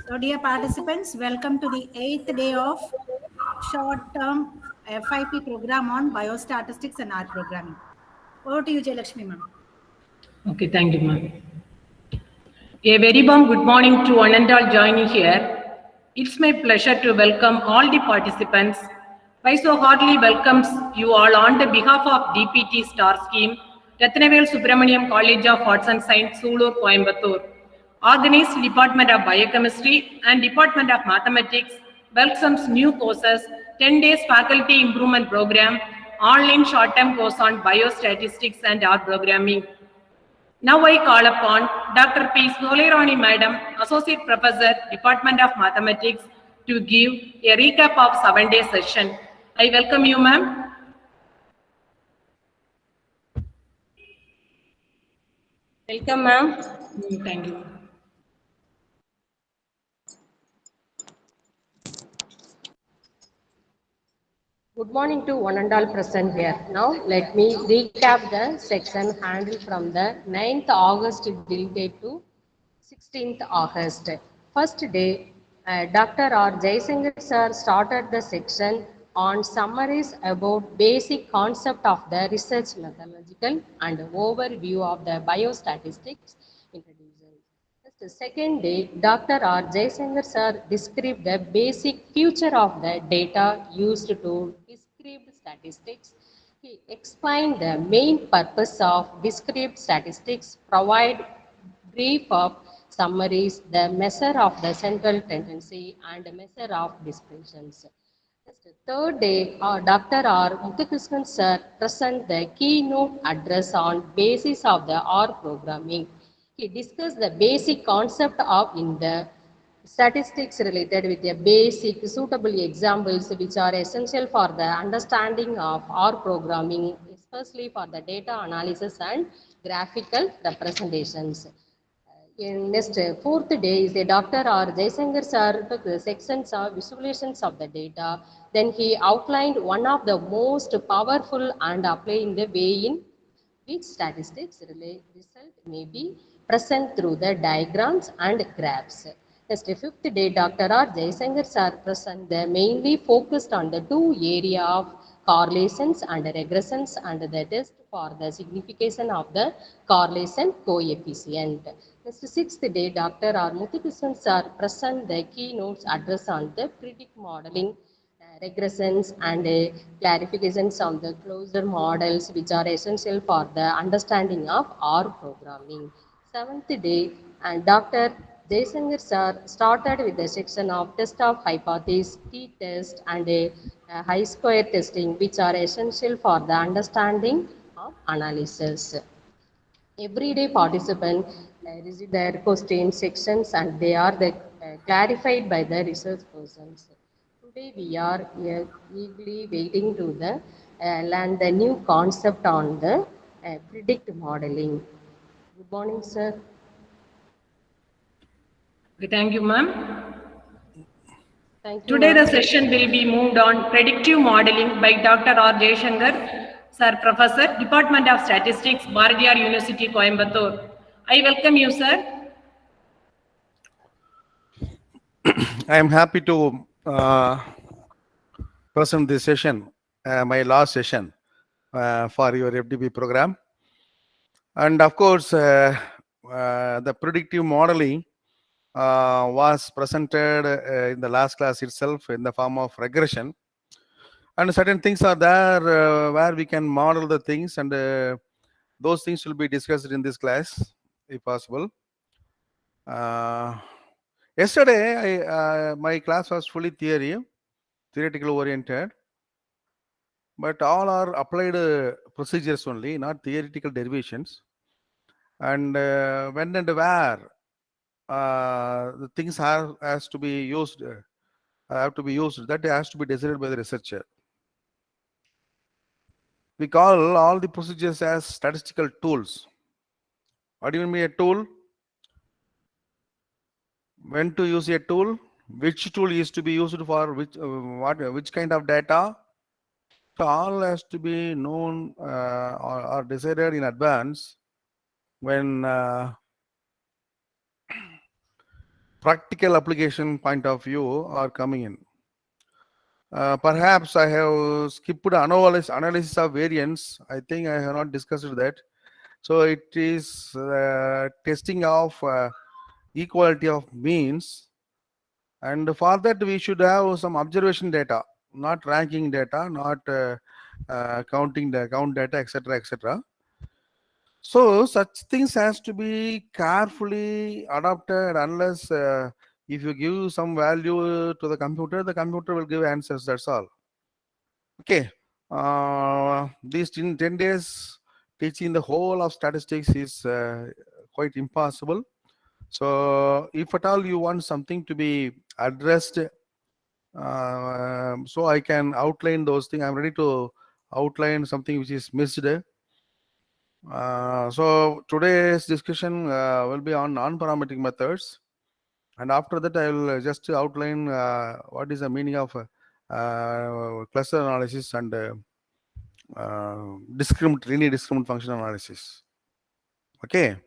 So, dear participants, welcome to the 8th day of short-term FIP program on Biostatistics and R Programming. Over to you, Jayalakshmi ma'am. Okay, thank you, ma'am. A very warm good morning to one and all joining here. It's my pleasure to welcome all the participants. I so heartily welcomes you all on the behalf of DPT Star Scheme, Ratnavel Subramaniam College of Arts and Science, Sulur, Coimbatore. Organized Department of Biochemistry and Department of Mathematics welcomes new courses, 10 days faculty improvement program, online short-term course on biostatistics and R programming. Now I call upon Dr. P. Soleirani Madam, Associate Professor, Department of Mathematics, to give a recap of 7-day session. I welcome you, ma'am. Welcome, ma'am. Thank you. Good morning to one and all present here. Now, let me recap the section handled from the 9th August till date to 16th August. First day, Dr. R. Jaisankar sir started the section on summaries about basic concept of the research methodological and overview of the biostatistics introduction. The second day, Dr. R. Jaisankar sir described the basic feature of the data used to describe statistics. He explained the main purpose of discrete statistics, provide brief of summaries, the measure of the central tendency and measure of dispersions. The third day, Dr. R. Muthukrishnan sir present the keynote address on basis of the R programming. He discussed the basic concept of in the statistics related with the basic suitable examples which are essential for the understanding of R programming, especially for the data analysis and graphical representations. In next fourth day is a Dr. R. Jaisankar sir took the sections of visualizations of the data. Then he outlined one of the most powerful and applying the way in which statistics result may be present through the diagrams and graphs. Next fifth day, Dr. R. Jaisankar sir present the mainly focused on the two area of correlations and regressions and the test for the signification of the correlation coefficient. Next sixth day, Dr. R. Muthukrishnan sir present the keynotes address on the predict modeling, regressions and clarifications on the closure models which are essential for the understanding of R programming. Seventh day, and Dr. Jaisankar sir started with the section of test of hypothesis, t-test and high square testing which are essential for the understanding of analysis. Everyday participant receive their question sections and they are clarified by the research persons. Today we are eagerly waiting to the learn the new concept on the predict modeling. Good morning, sir. Okay, thank you, ma'am. Thank you, Today the ma'am. session will be moved on predictive modeling by Dr. R. Jayashankar, Sir, Professor, Department of Statistics, Bharatiyar University, Coimbatore. I welcome you, sir. I am happy to present this session, my last session for your FDP program. And of course, the predictive modeling was presented in the last class itself in the form of regression. And certain things are there where we can model the things, and those things will be discussed in this class, if possible. Yesterday, my class was fully theoretical oriented, but all are applied procedures only, not theoretical derivations. And when and where the things has to be used, have to be used, that has to be decided by the researcher. We call all the procedures as statistical tools. What do you mean a tool? When to use a tool? Which tool is to be used for which kind of data? So all has to be known or decided in advance when practical application point of view are coming in. Perhaps I have skipped analysis of variance. I think I have not discussed that. So it is testing of equality of means, and for that we should have some observation data, not ranking data, not counting the count data, etc., etc. So such things has to be carefully adopted, unless if you give some value to the computer will give answers. That's all. Okay. These 10 days teaching the whole of statistics is quite impossible. So if at all you want something to be addressed, so I can outline those things. I'm ready to outline something which is missed. So today's discussion will be on non-parametric methods, and after that I will just outline what is the meaning of cluster analysis and linear discriminant function analysis. Okay.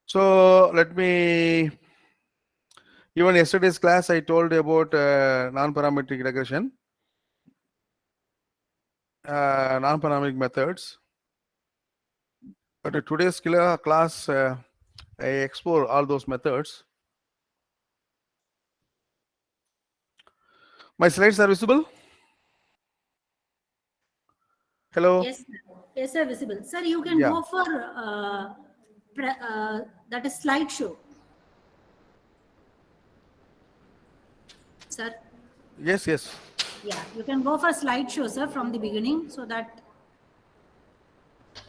So let me, even yesterday's class I told about non-parametric regression, non-parametric methods. But today's class I explore all those methods. My slides are visible? Hello? Yes, sir. Yes, sir, visible. Sir, you can Yeah. go for that is slideshow. Sir, Yes, yes. yeah, you can go for slideshow, sir, from the beginning, so that.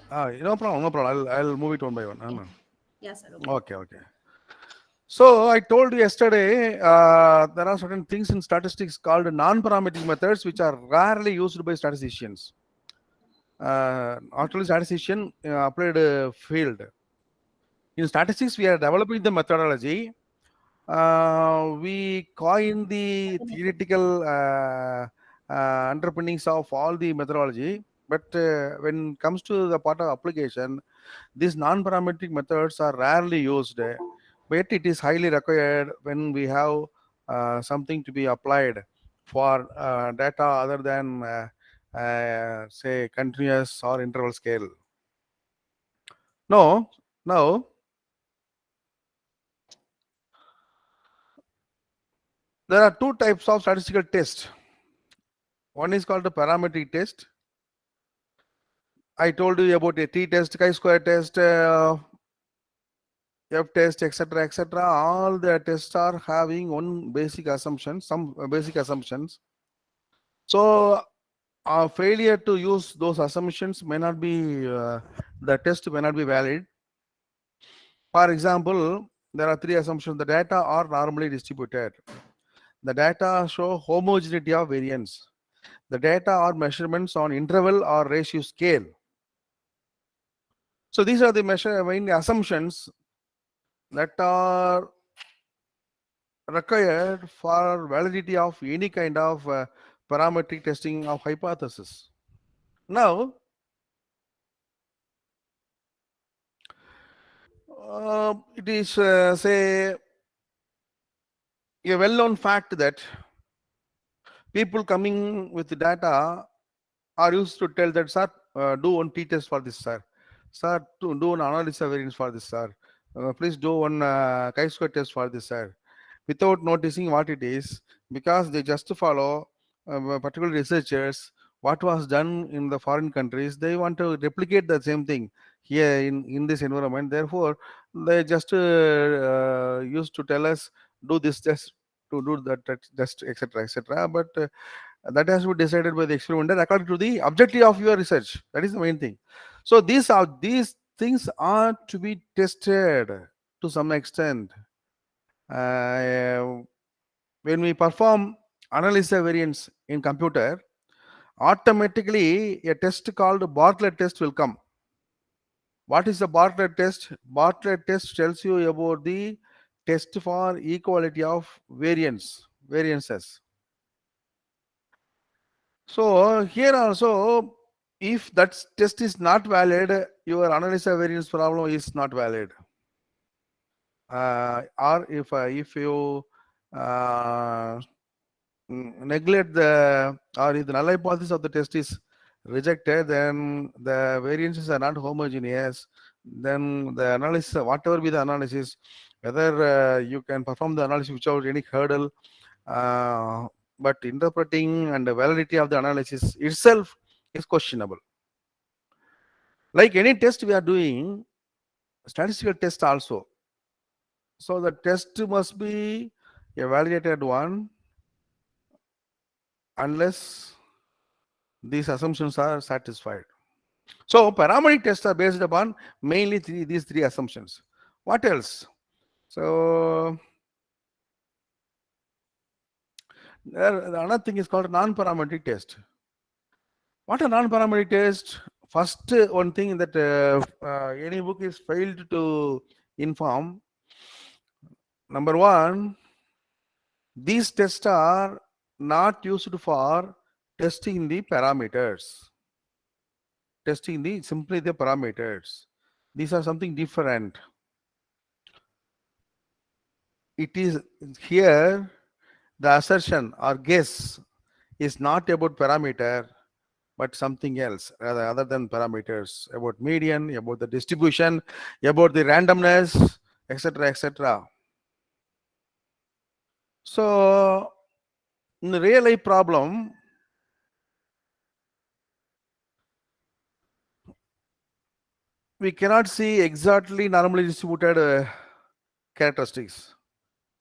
No problem, no problem. I'll move it one by one. No. Yes, sir. Okay, okay. So I told you yesterday, there are certain things in statistics called non-parametric methods, which are rarely used by statisticians. Not only statistician, applied field. In statistics, we are developing the methodology. We coin the theoretical underpinnings of all the methodology, but when it comes to the part of application, these non-parametric methods are rarely used, but it is highly required when we have something to be applied for data other than say continuous or interval scale. Now there are two types of statistical tests. One is called the parametric test. I told you about a t-test, chi-square test, f-test, etc., etc. All the tests are having one basic assumption, some basic assumptions. So failure to use those assumptions may not be, the test may not be valid. For example, there are three assumptions. The data are normally distributed. The data show homogeneity of variance. The data are measurements on interval or ratio scale. So these are the main assumptions that are required for validity of any kind of parametric testing of hypothesis. Now, it is say a well-known fact that people coming with the data are used to tell that, sir, do one t-test for this, sir. Sir, to do an analysis of variance for this, sir. Please do one chi-square test for this, sir. Without noticing what it is, because they just follow particular researchers, what was done in the foreign countries. They want to replicate the same thing here in this environment. Therefore, they just used to tell us, do this test, to do that test, etc., etc. But that has to be decided by the experimenter according to the objective of your research. That is the main thing. So these things are to be tested to some extent. When we perform analysis of variance in computer, automatically a test called Bartlett test will come. What is the Bartlett test? Bartlett test tells you about the test for equality of variances. So here also, if that test is not valid, your analysis of variance problem is not valid. Or if you neglect or if the null hypothesis of the test is rejected, then the variances are not homogeneous. Then the analysis, whatever be the analysis, whether you can perform the analysis without any hurdle, but interpreting and the validity of the analysis itself is questionable. Like any test we are doing, statistical test also. So the test must be a validated one unless these assumptions are satisfied. So parametric tests are based upon mainly these three assumptions. What else? So another thing is called non-parametric test. What a non-parametric test? First one thing that any book is failed to inform. Number one, these tests are not used for testing the parameters. Testing simply the parameters. These are something different. It is here the assertion or guess is not about parameter but something else rather other than parameters, about median, about the distribution, about the randomness, etc., etc. So in the real life problem, we cannot see exactly normally distributed characteristics.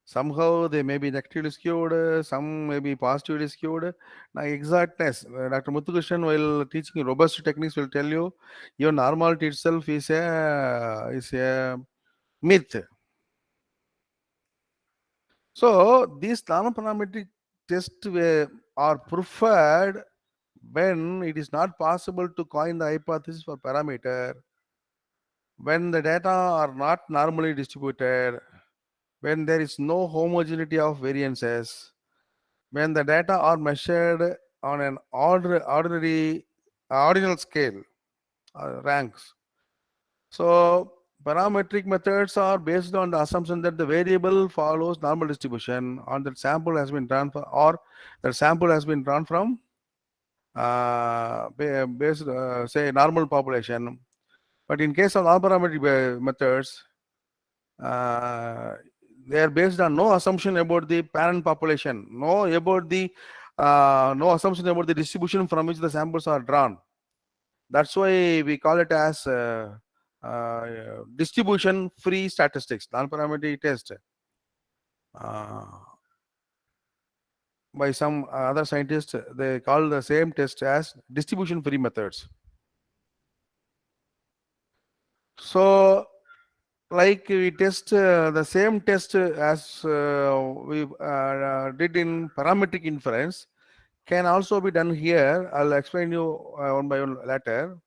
Somehow they may be negatively skewed, some may be positively skewed. Now exactness, Dr. Muthukrishnan, while teaching robust techniques, will tell you your normality itself is a myth. So these non-parametric tests are preferred when it is not possible to coin the hypothesis for parameter, when the data are not normally distributed, when there is no homogeneity of variances, when the data are measured on an ordinal scale, ranks. So parametric methods are based on the assumption that the variable follows normal distribution, or that sample has been drawn for, or the sample has been drawn from based say normal population. But in case of non-parametric methods, they are based on no assumption about the parent population, no assumption about the distribution from which the samples are drawn. That's why we call it as distribution free statistics, non-parametric test. By some other scientists, they call the same test as distribution free methods. So like we test the same test as we did in parametric inference can also be done here. I'll explain you one by one later.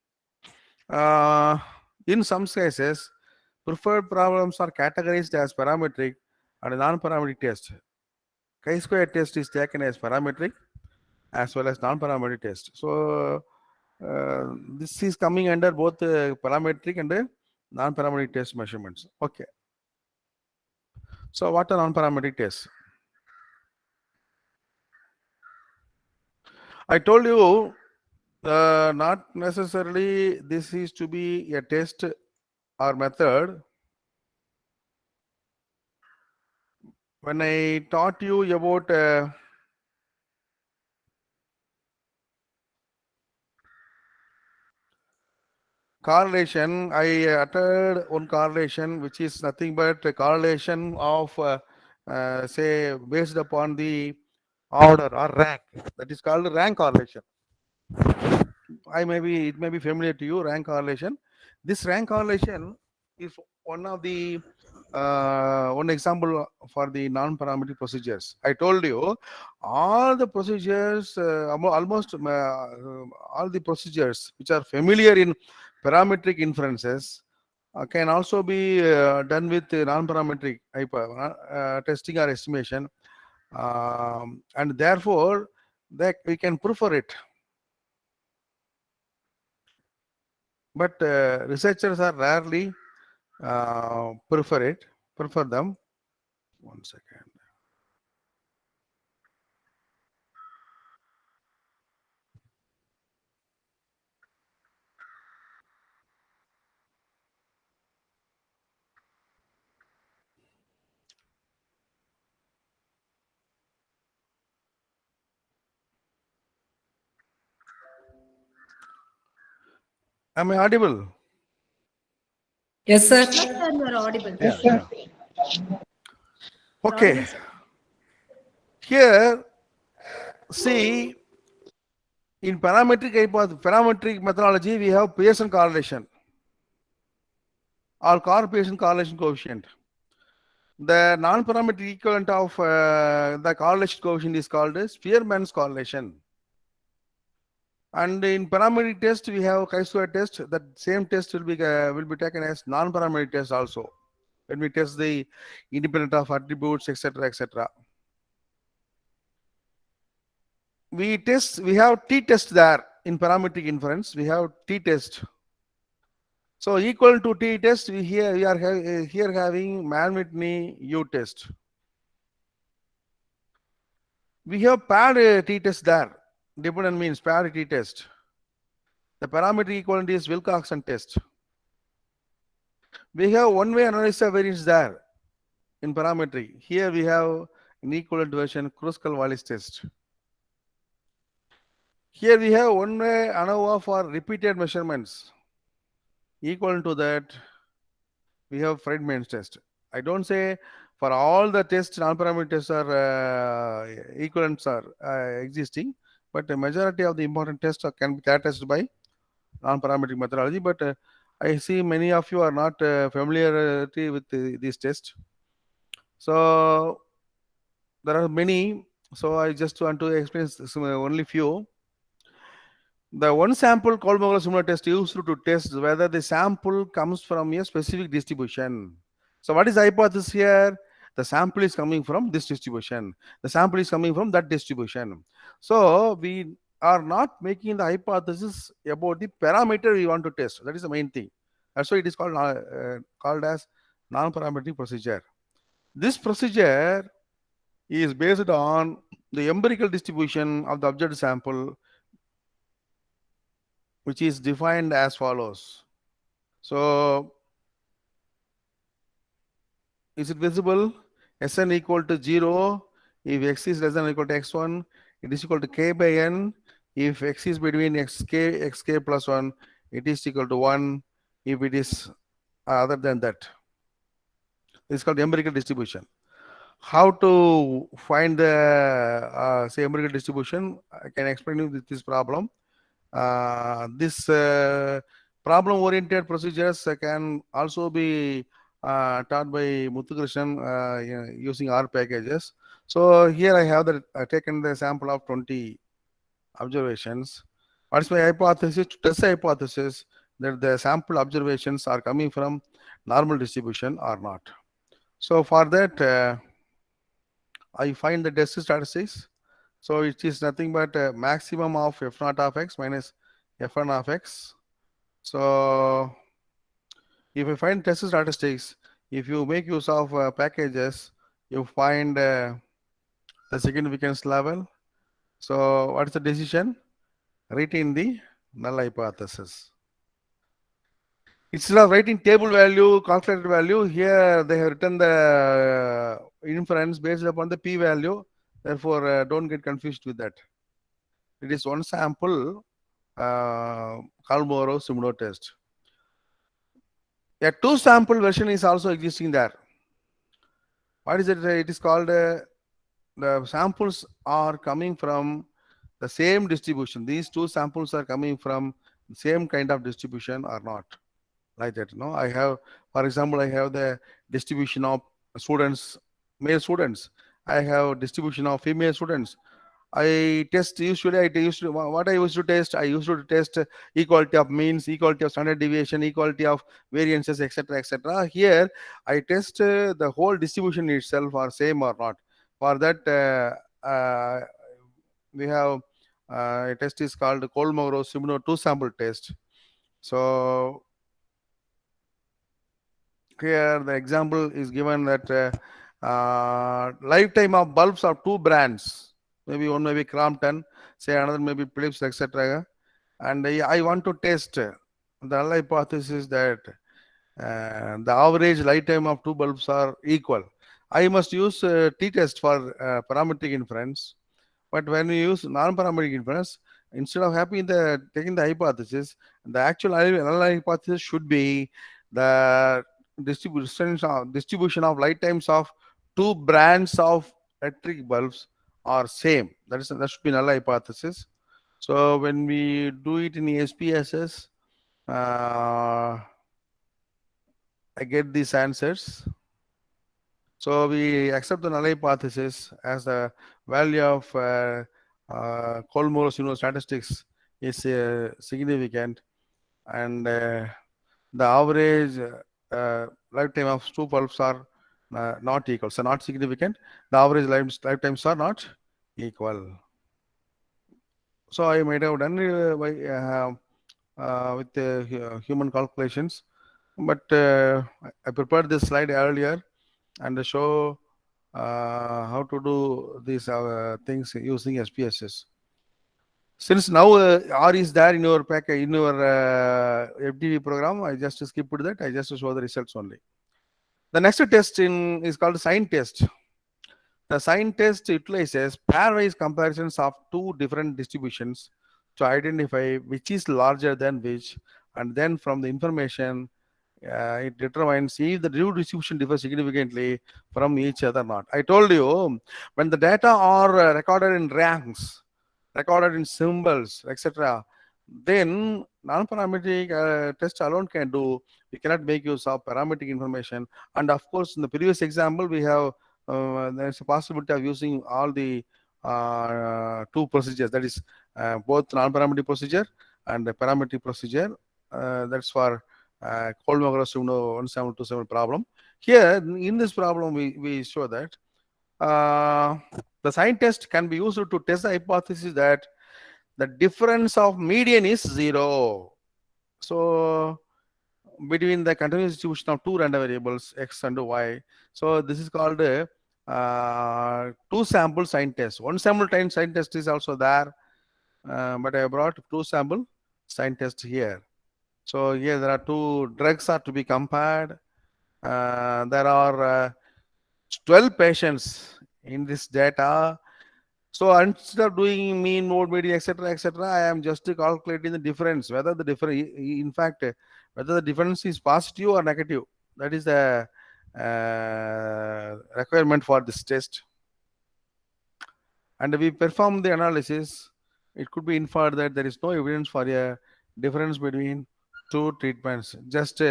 In some cases, preferred problems are categorized as parametric and non-parametric test. Chi-square test is taken as parametric as well as non-parametric test. So this is coming under both parametric and non-parametric test measurements. Okay. So what are non-parametric tests? I told you not necessarily this is to be a test or method. When I taught you about correlation, I uttered one correlation which is nothing but a correlation of say based upon the order or rank. That is called rank correlation. It may be familiar to you, rank correlation. This rank correlation is one of the one example for the non-parametric procedures. I told you all the procedures, almost all the procedures which are familiar in parametric inferences can also be done with non-parametric testing or estimation, and therefore that we can prefer it. But researchers are rarely prefer them. One second. Am I audible? Yes, sir. Yes, sir, you are audible. Yeah, yeah. Okay. Here, see, in parametric methodology, we have Pearson correlation or Pearson correlation coefficient. The non-parametric equivalent of the correlation coefficient is called as Spearman's correlation. And in parametric test, we have chi-square test. That same test will be taken as non-parametric test also when we test the independent of attributes, etc., etc. We have t-test there in parametric inference. We have t-test. So equal to t-test, we are here having Mann-Whitney u-test. We have paired t-test there. Dependent means paired t-test. The parametric equivalent is Wilcoxon test. We have one-way analysis of variance there in parametry. Here we have an equivalent version Kruskal-Wallis test. Here we have one-way ANOVA for repeated measurements. Equal to that, we have Friedman's test. I don't say for all the tests, non-parametric tests are equivalents are existing, but the majority of the important tests can be characterized by non-parametric methodology. But I see many of you are not familiar with these tests. So there are many. So I just want to explain only few. The one sample Kolmoglu similar test used to test whether the sample comes from a specific distribution. So what is the hypothesis here? The sample is coming from this distribution. The sample is coming from that distribution. So we are not making the hypothesis about the parameter we want to test. That is the main thing. That's why it is called as non-parametric procedure. This procedure is based on the empirical distribution of the observed sample, which is defined as follows. So, is it visible? Sn equal to 0 if x is less than or equal to x1. It is equal to k by n if x is between xk plus 1. It is equal to 1 if it is other than that. It's called empirical distribution. How to find the say empirical distribution? I can explain you this problem. This problem-oriented procedures can also be taught by Muthukrishnan using R packages. So here I have taken the sample of 20 observations. What is my hypothesis? To test the hypothesis that the sample observations are coming from normal distribution or not. So for that, I find the test statistics. So it is nothing but a maximum of f0 of x minus f1 of x. So if you find test statistics, if you make use of packages, you find the significance level. So what is the decision? Writing the null hypothesis. Instead of writing table value, calculated value, here they have written the inference based upon the p-value. Therefore, don't get confused with that. It is one sample Kolmoglu test. A two sample version is also existing there. What is it? It is called the samples are coming from the same distribution. These two samples are coming from the same kind of distribution or not. like that. No, I have, for example, I have the distribution of students, male students. I have distribution of female students. I test usually. I used to, what I used to test. I used to test equality of means, equality of standard deviation, equality of variances, etc., etc. Here, I test the whole distribution itself are same or not. For that, we have a test is called Kolmogorov-Smirnov two-sample test. So here the example is given that lifetime of bulbs of two brands, maybe one may be Crompton, say another may be Philips, etc. And I want to test the null hypothesis that the average lifetime of two bulbs are equal. I must use t-test for parametric inference. But when we use non-parametric inference, instead of taking the hypothesis, the actual null hypothesis should be the distribution of lifetimes of two brands of electric bulbs are same. That should be null hypothesis. So when we do it in SPSS, I get these answers. So we accept the null hypothesis as the value of Kolmogorov statistics is significant, and the average lifetime of two bulbs are not equal. So not significant. The average lifetimes are not equal. So I might have done with human calculations, but I prepared this slide earlier and show how to do these things using SPSS. Since now R is there in your package, in your FDV program, I just skipped that. I just show the results only. The next test is called sign test. The sign test utilizes pairwise comparisons of two different distributions to identify which is larger than which, and then from the information it determines if the new distribution differs significantly from each other or not. I told you, when the data are recorded in ranks, recorded in symbols, etc., then non-parametric test alone can do. We cannot make use of parametric information. And of course, in the previous example, we have there's a possibility of using all the two procedures. That is both non-parametric procedure and the parametric procedure. That's for Kolmogorov-Smirnov 1727 problem. Here, in this problem, we show that the sign test can be used to test the hypothesis that the difference of median is 0. So between the continuous distribution of two random variables x and y. So this is called a two sample sign test. One sample time sign test is also there, but I brought two sample sign test here. So here there are two drugs are to be compared. There are 12 patients in this data. So instead of doing mean, mode, median, etc., I am just calculating the difference, whether the difference, in fact, whether the difference is positive or negative. That is the requirement for this test. And we perform the analysis. It could be inferred that there is no evidence for a difference between two treatments, just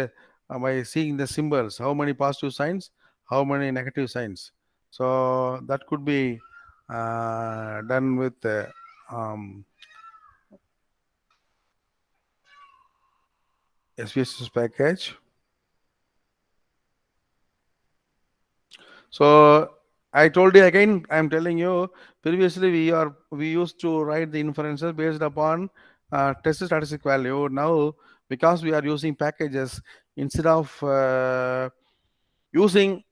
by seeing the symbols, how many positive signs, how many negative signs. So that could be done with SPSS package. So I told you again, I'm telling you, previously we used to write the inferences based upon test statistic value. Now, because we are using packages, instead of using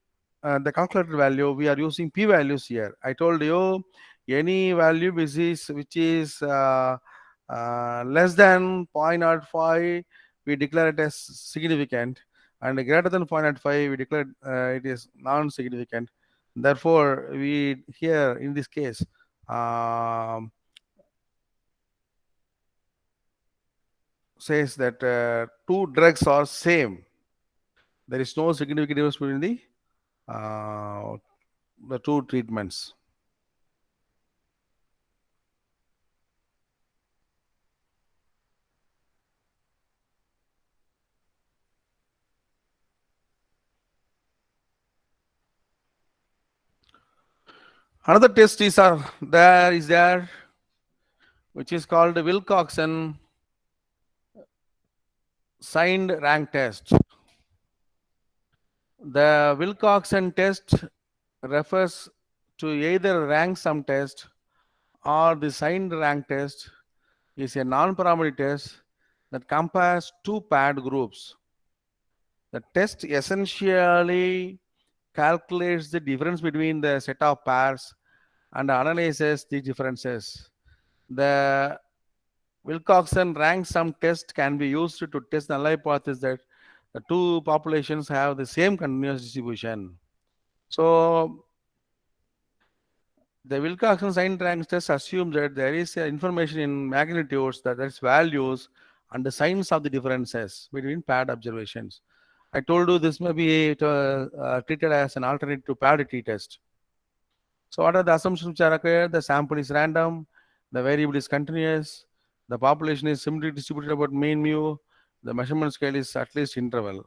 the calculated value, we are using p values here. I told you any value which is less than 0.05, we declare it as significant, and greater than 0.05, we declare it is non-significant. Therefore, we here in this case says that two drugs are same. There is no significant difference between the two treatments. Another test is there, which is called the Wilcoxon signed rank test. The Wilcoxon test refers to either rank sum test or the signed rank test is a non-parametric test that compares two paired groups. The test essentially calculates the difference between the set of pairs and analyzes the differences. The Wilcoxon rank sum test can be used to test the null hypothesis that the two populations have the same continuous distribution. So the Wilcoxon signed rank test assumes that there is information in magnitudes, that is values and the signs of the differences between paired observations. I told you this may be treated as an alternative to paired t-test. So what are the assumptions which are required? The sample is random, the variable is continuous, the population is similarly distributed about mean mu, the measurement scale is at least interval.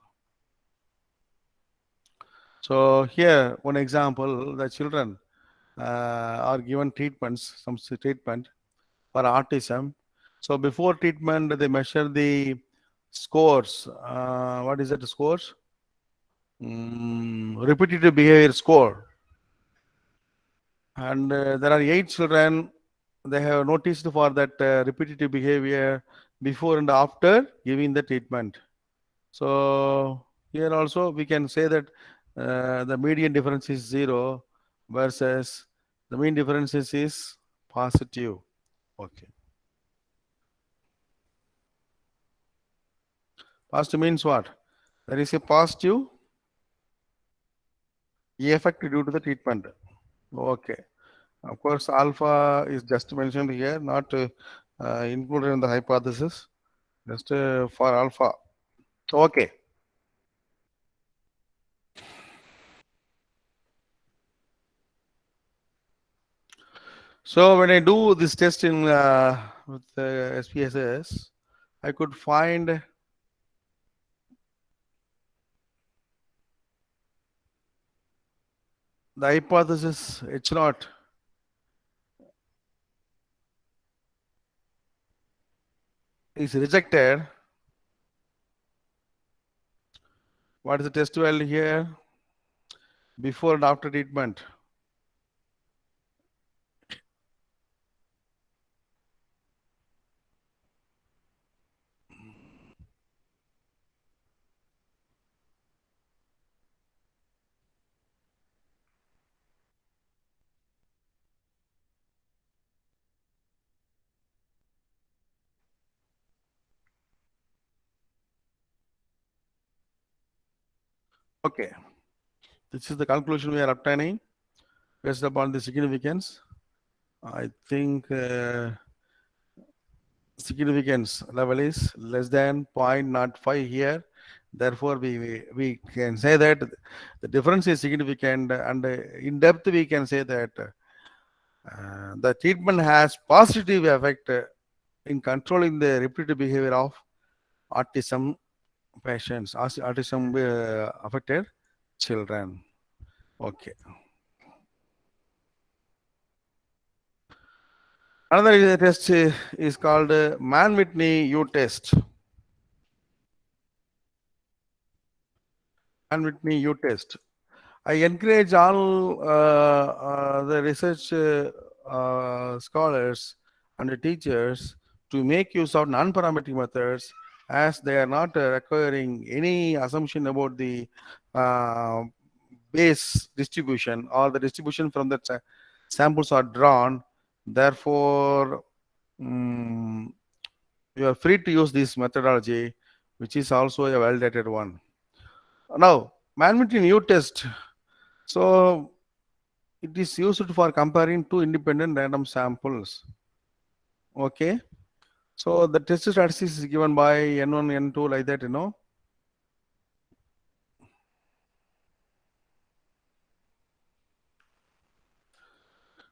So here one example, the children are given treatments, some treatment for autism. So before treatment, they measure the scores. What is that scores? Repetitive behavior score. And there are 8 children. They have noticed for that repetitive behavior before and after giving the treatment. So here also we can say that the median difference is 0 versus the mean difference is positive. Okay. Positive means what? There is a positive effect due to the treatment. Okay. Of course, alpha is just mentioned here, not included in the hypothesis, just for alpha. Okay. So when I do this test in with SPSS, I could find the hypothesis H0 is rejected. What is the test value here? Before and after treatment. Okay. This is the conclusion we are obtaining based upon the significance. I think significance level is less than 0.05 here. Therefore, we can say that the difference is significant, and in depth we can say that the treatment has positive effect in controlling the repetitive behavior of autism patients, autism affected children. Okay. Another test is called Mann-Whitney U test. Mann-Whitney U test. I encourage all the research scholars and the teachers to make use of non-parametric methods, as they are not requiring any assumption about the base distribution or the distribution from the samples are drawn. Therefore, you are free to use this methodology, which is also a validated one. Now, Mann-Whitney U test. So it is used for comparing two independent random samples. Okay. So the test statistics is given by N1, N2 like that,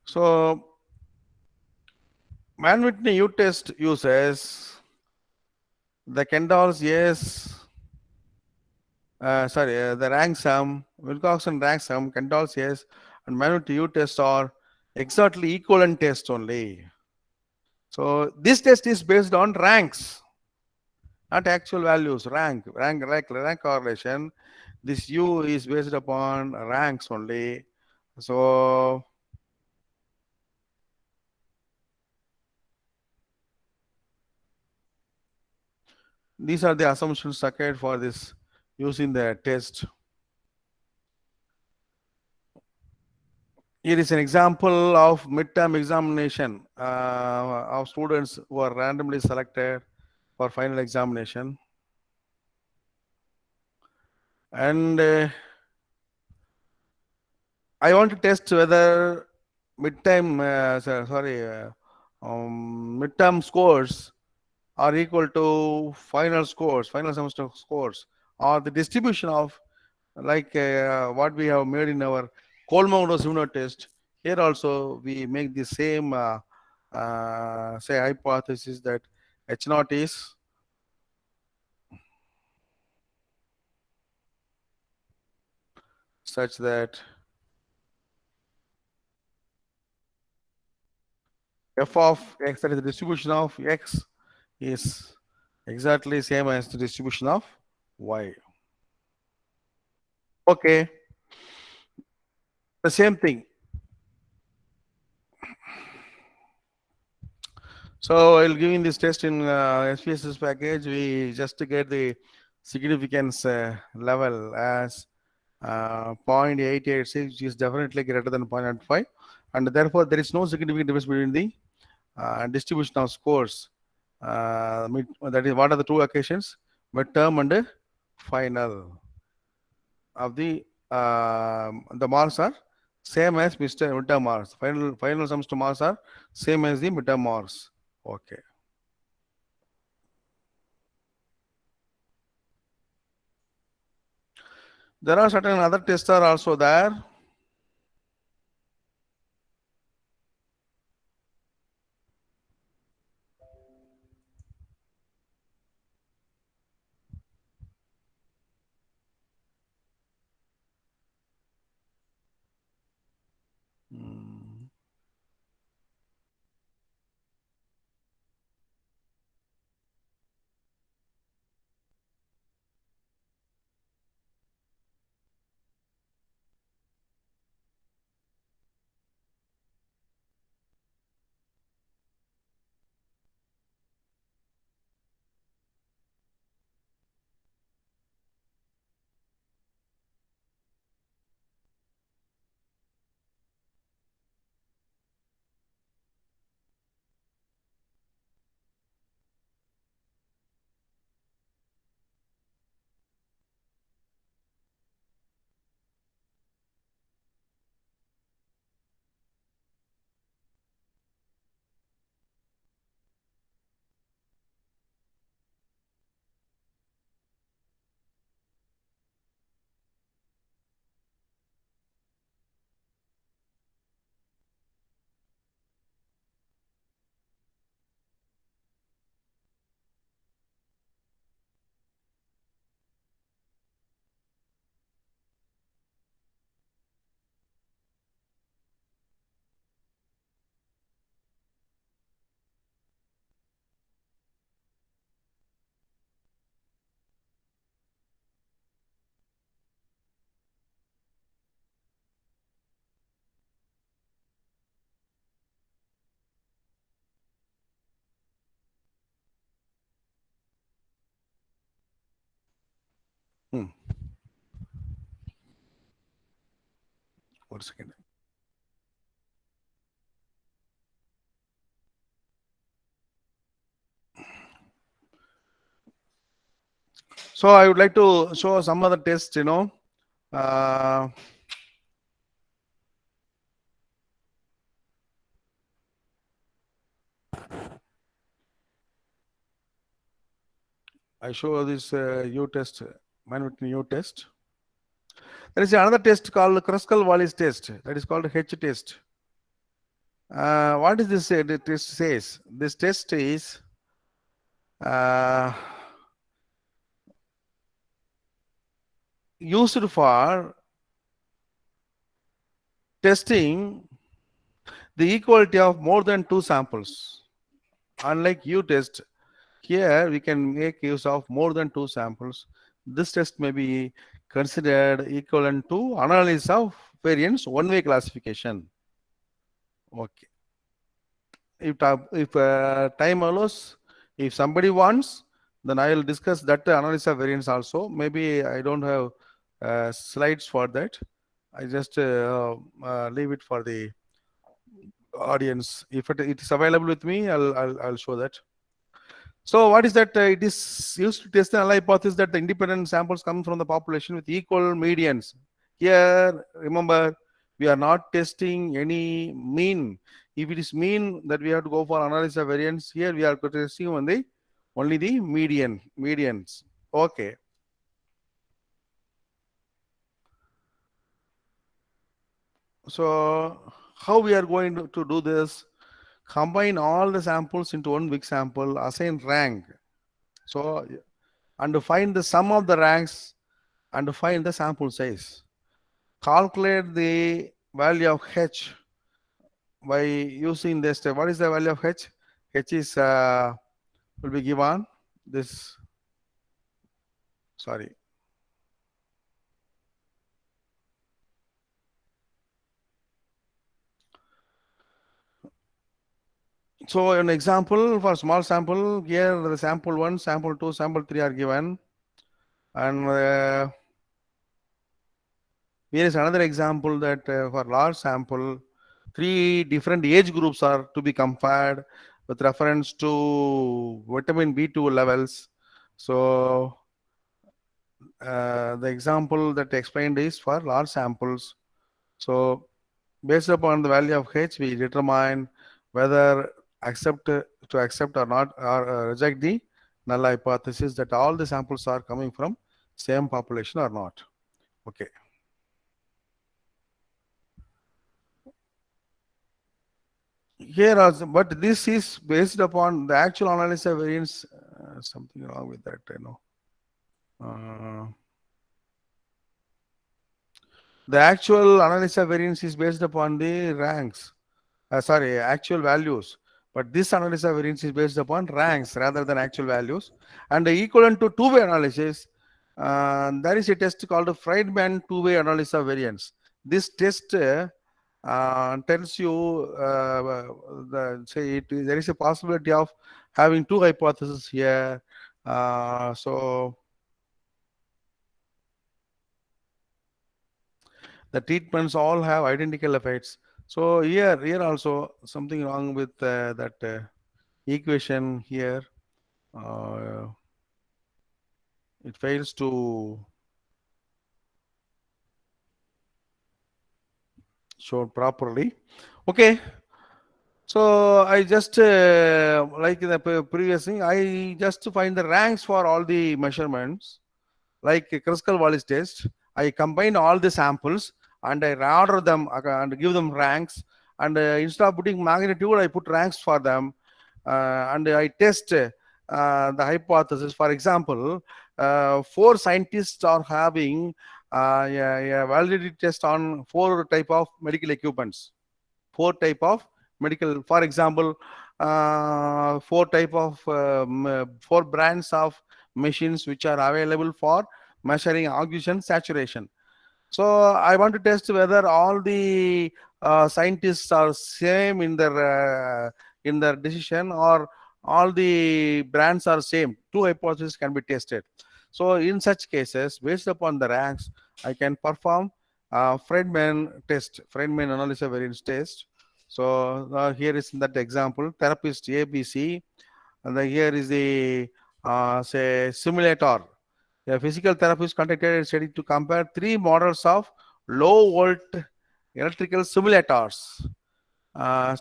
So Mann-Whitney U test uses the Kendall's the rank sum, Wilcoxon rank sum, Kendall's and Mann-Whitney U test are exactly equivalent test only. So this test is based on ranks, not actual values. Rank correlation. This U is based upon ranks only. So these are the assumptions occurred for this using the test. Here is an example of midterm examination of students who are randomly selected for final examination. And I want to test whether midterm, midterm scores are equal to final scores, final semester scores, or the distribution of like what we have made in our Coleman unit test. Here also we make the same say hypothesis that H naught is such that f of x, that is the distribution of x, is exactly same as the distribution of y. Okay, the same thing. So while giving this test in SPSS package, we just get the significance level as 0.886, which is definitely greater than 0.95, and therefore there is no significant difference between the distribution of scores. That is, what are the two occasions? Midterm and final. Of the marks are same as midterm marks. Final semester marks are same as the midterm marks. Okay. There are certain other tests are also there. Hmm. Hmm. 1 second. So I would like to show some other tests, Uh, I show this U test, Manhattan U test. There is another test called Kruskal-Wallis test. That is called H test. What is this the test says? This test is used for testing the equality of more than two samples. Unlike U test, here we can make use of more than two samples. This test may be considered equivalent to analysis of variance one-way classification. Okay. If time allows, if somebody wants, then I will discuss that analysis of variance also. Maybe I don't have slides for that. I just leave it for the audience. If it is available with me, I'll show that. So what is that? It is used to test the null hypothesis that the independent samples come from the population with equal medians. Here, remember, we are not testing any mean. If it is mean, that we have to go for analysis of variance. Here we are testing only the medians. Okay. So how we are going to do this? Combine all the samples into one big sample, assign rank. So, and find the sum of the ranks and find the sample size. Calculate the value of H by using this step. What is the value of H? H is will be given this. Sorry. So an example for small sample, here the sample 1, sample 2, sample 3 are given. And here is another example that for large sample, 3 different age groups are to be compared with reference to vitamin B2 levels. So the example that explained is for large samples. So based upon the value of H, we determine whether accept or not, or reject the null hypothesis that all the samples are coming from same population or not. Okay. Here also, but this is based upon the actual analysis of variance. Something wrong with that, I know. The actual analysis of variance is based upon the ranks. Actual values. But this analysis of variance is based upon ranks rather than actual values. And the equivalent to two-way analysis, there is a test called the Friedman two-way analysis of variance. This test tells you there is a possibility of having two hypotheses here. So the treatments all have identical effects. So here also something wrong with that equation here. It fails to show properly. Okay. So I just like in the previous thing, I just find the ranks for all the measurements, like a Kruskal-Wallis test. I combine all the samples and I order them and give them ranks. And instead of putting magnitude, I put ranks for them. And I test the hypothesis. For example, 4 scientists are having a validity test on 4 type of medical equipments. 4 type of medical, for example, 4 type of 4 brands of machines which are available for measuring oxygen saturation. So I want to test whether all the scientists are same in their decision, or all the brands are same. 2 hypotheses can be tested. So in such cases, based upon the ranks, I can perform Friedman test, Friedman analysis of variance test. So here is that example, therapist ABC, and then here is the say simulator. A physical therapist conducted a study to compare 3 models of low volt electrical simulators. 9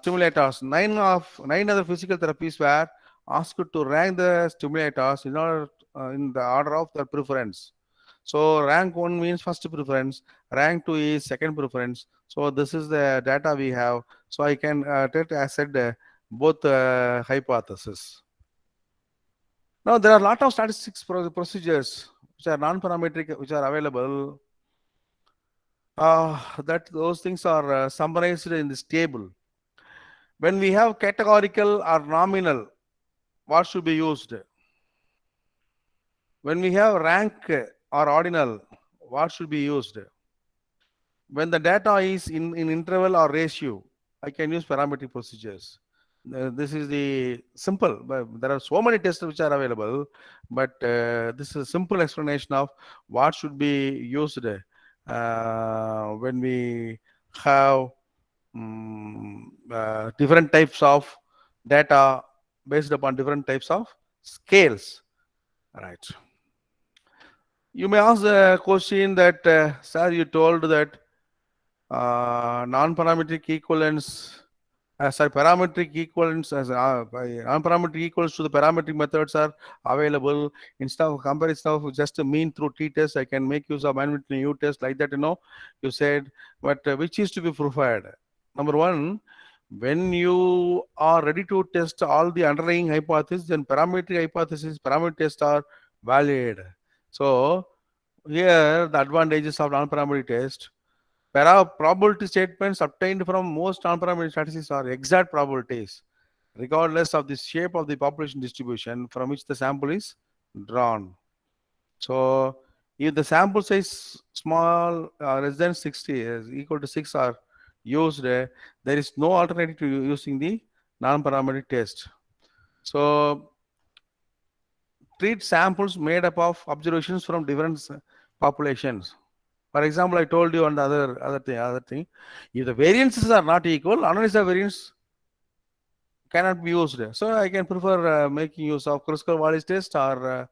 other physical therapists were asked to rank the stimulators in order in the order of their preference. So rank 1 means first preference, rank 2 is second preference. So this is the data we have. So I can take as said both hypotheses. Now there are a lot of statistics procedures which are non-parametric, which are available. Those things are summarized in this table. When we have categorical or nominal, what should be used? When we have rank or ordinal, what should be used? When the data is in interval or ratio, I can use parametric procedures. This is the simple, but there are so many tests which are available, but this is a simple explanation of what should be used when we have different types of data based upon different types of scales. Right. You may ask the question that, sir, you told that non-parametric equivalence, parametric equivalence as non-parametric equals to the parametric methods are available. Instead of comparison of just a mean through t-test, I can make use of manual u-test like that, you said, but which is to be preferred? Number one, when you are ready to test all the underlying hypotheses, then parametric hypothesis, parametric tests are valid. So here the advantages of non-parametric test. Probability statements obtained from most non-parametric statistics are exact probabilities, regardless of the shape of the population distribution from which the sample is drawn. So, if the sample size small less than 60 is equal to 6 are used, there is no alternative to using the non-parametric test. So, treat samples made up of observations from different populations. For example, I told you on the other thing, if the variances are not equal, analysis of variance cannot be used. So I can prefer making use of Kruskal-Wallis test or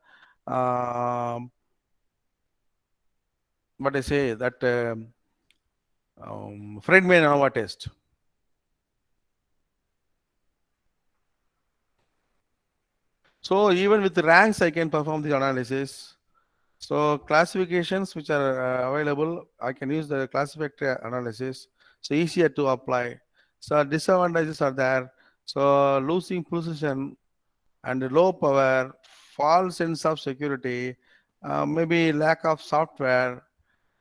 what I say that Friedman-ANOVA test. So even with the ranks, I can perform the analysis. So classifications which are available, I can use the classificatory analysis. So easier to apply. So disadvantages are there. So losing precision and low power, false sense of security, maybe lack of software,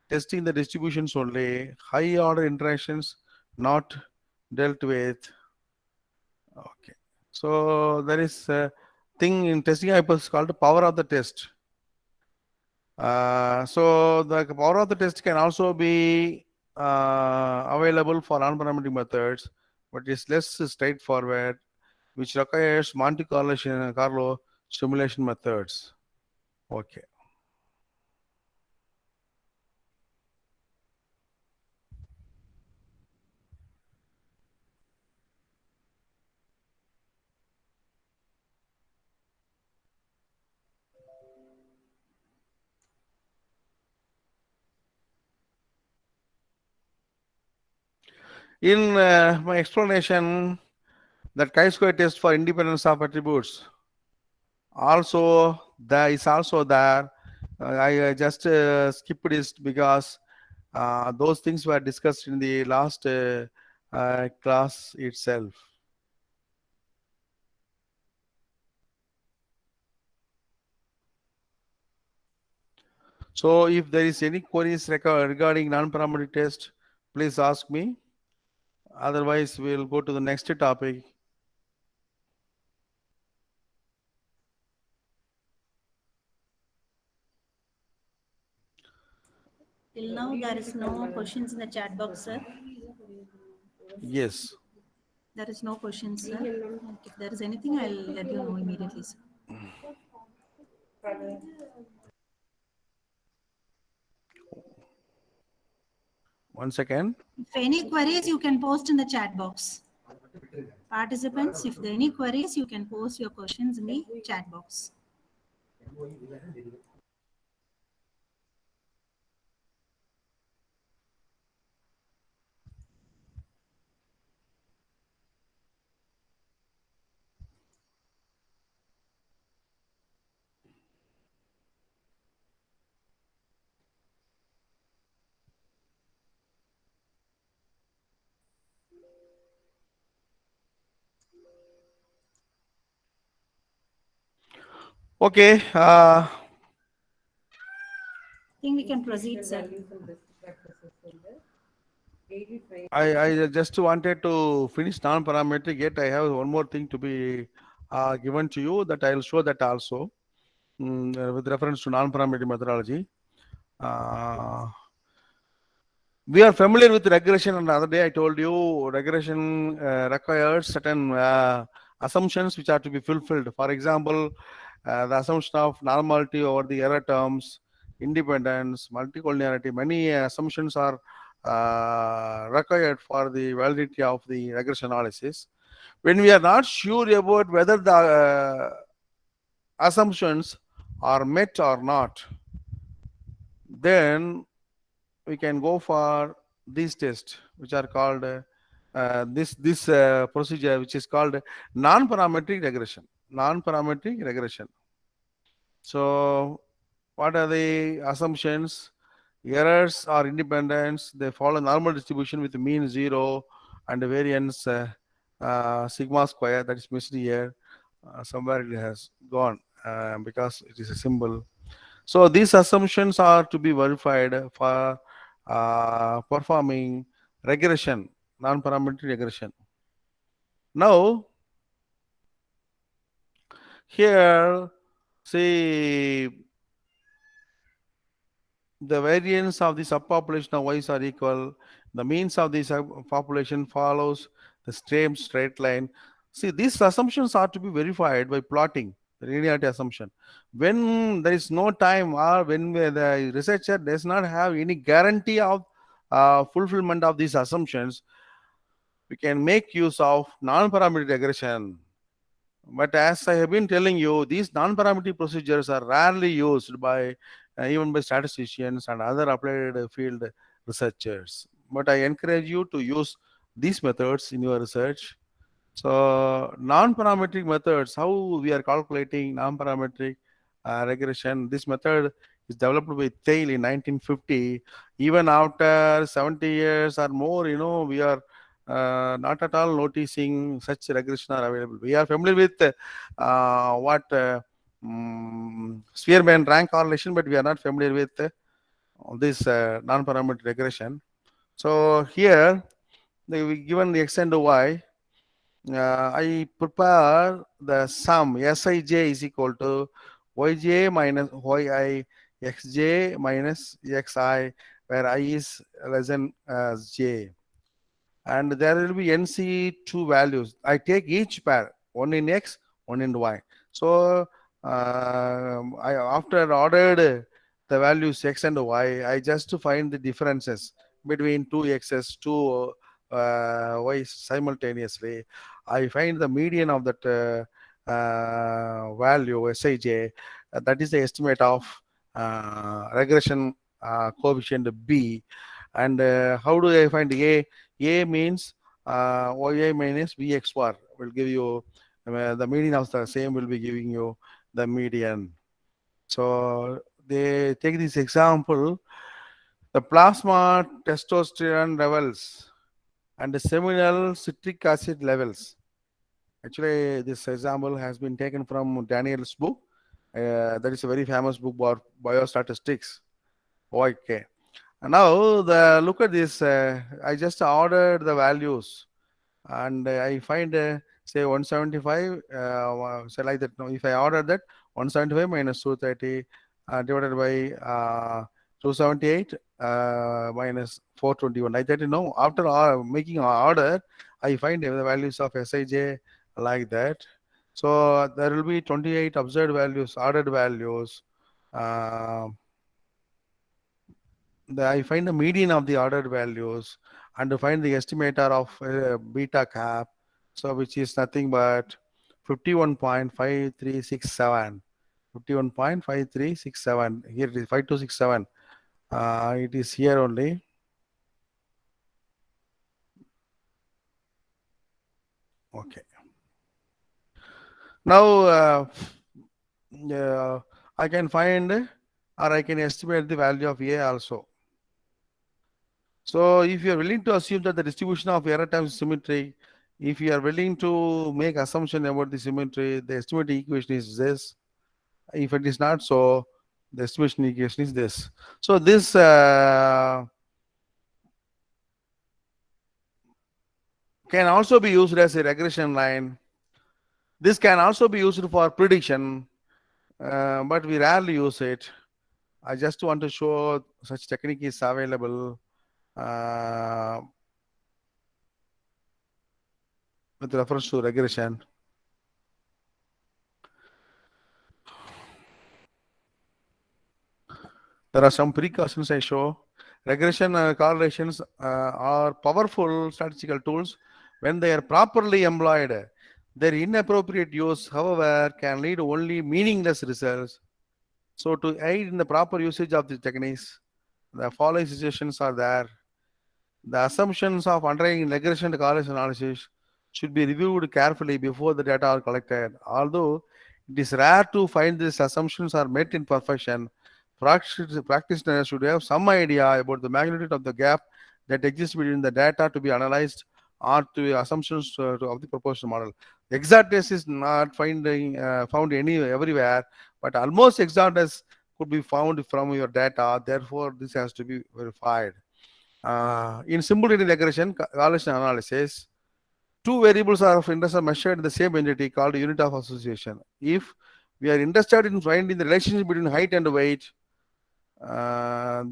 testing the distributions only, high order interactions not dealt with. Okay. So there is a thing in testing hypothesis called power of the test. So the power of the test can also be available for non-parametric methods, but is less straightforward, which requires Monte Carlo simulation methods. Okay. In my explanation, that chi-square test for independence of attributes also there is also there. I just skipped it because those things were discussed in the last class itself. So if there is any queries regarding non-parametric test, please ask me. Otherwise, we'll go to the next topic. Till now, there is no questions in the chat box, sir. Yes. There is no questions, sir. If there is anything, I'll let you know immediately, sir. One second. If any queries, you can post in the chat box. Participants, if there are any queries, you can post your questions in the chat box. Okay. I think we can proceed, sir. I just wanted to finish non-parametric, yet I have one more thing to be given to you that I'll show that also with reference to non-parametric methodology. Uh, we are familiar with regression, and the other day I told you regression requires certain assumptions which are to be fulfilled. For example, the assumption of normality over the error terms, independence, multicollinearity, many assumptions are required for the validity of the regression analysis. When we are not sure about whether the assumptions are met or not, then we can go for these tests, which are called this procedure, which is called non-parametric regression. Non-parametric regression. So, what are the assumptions? Errors or independence, they follow normal distribution with mean 0 and variance sigma square, that is missed here. Somewhere it has gone because it is a symbol. So these assumptions are to be verified for performing regression, non-parametric regression. Now, here, see, the variance of the subpopulation of y's are equal. The means of the subpopulation follows the same straight line. See, these assumptions are to be verified by plotting the linearity assumption. When there is no time, or when the researcher does not have any guarantee of fulfillment of these assumptions, we can make use of non-parametric regression. But as I have been telling you, these non-parametric procedures are rarely used by even by statisticians and other applied field researchers. But I encourage you to use these methods in your research. So non-parametric methods, how we are calculating non-parametric regression. This method is developed by Thiel in 1950. Even after 70 years or more, we are not at all noticing such regression are available. We are familiar with what Spearman rank correlation, but we are not familiar with this non-parametric regression. So here, given the x and y, I prepare the sum Sij is equal to yj minus yi xj minus xi, where I is less than j. And there will be NC2 values. I take each pair, one in X, one in Y. So after ordered the values X and Y, I just find the differences between two X's, two Y's simultaneously. I find the median of that value Sij. That is the estimate of regression coefficient B. And how do I find A? A means yi minus bx bar will give you the median of the same will be giving you the median. So they take this example, the plasma testosterone levels and the seminal citric acid levels. Actually, this example has been taken from Daniel's book. That is a very famous book about biostatistics. Okay. Now, look at this. I just ordered the values, and I find say 175. So like that. Now, if I order that 175 minus 230 divided by 278 minus 421. I that know after making an order, I find the values of Sij like that. So there will be 28 observed values, ordered values. I find the median of the ordered values and to find the estimator of beta cap, so which is nothing but 51.5367. 51.5367. Here it is 5267. It is here only. Okay. Now I can find or I can estimate the value of A also. So if you are willing to assume that the distribution of error terms is symmetric, if you are willing to make assumption about the symmetry, the estimate equation is this. If it is not so, the estimation equation is this. So this can also be used as a regression line. This can also be used for prediction, but we rarely use it. I just want to show such technique is available with reference to regression. There are some precautions I show. Regression correlations are powerful statistical tools when they are properly employed. Their inappropriate use, however, can lead to only meaningless results. So, to aid in the proper usage of these techniques, the following suggestions are there. The assumptions of underlying regression correlation analysis should be reviewed carefully before the data are collected. Although it is rare to find these assumptions are met in perfection, practitioners should have some idea about the magnitude of the gap that exists between the data to be analyzed or to assumptions of the proposed model. Exactness is not found everywhere, but almost exactness could be found from your data. Therefore, this has to be verified. In simple linear regression correlation analysis, two variables are of interest are measured in the same entity called unit of association. If we are interested in finding the relationship between height and weight,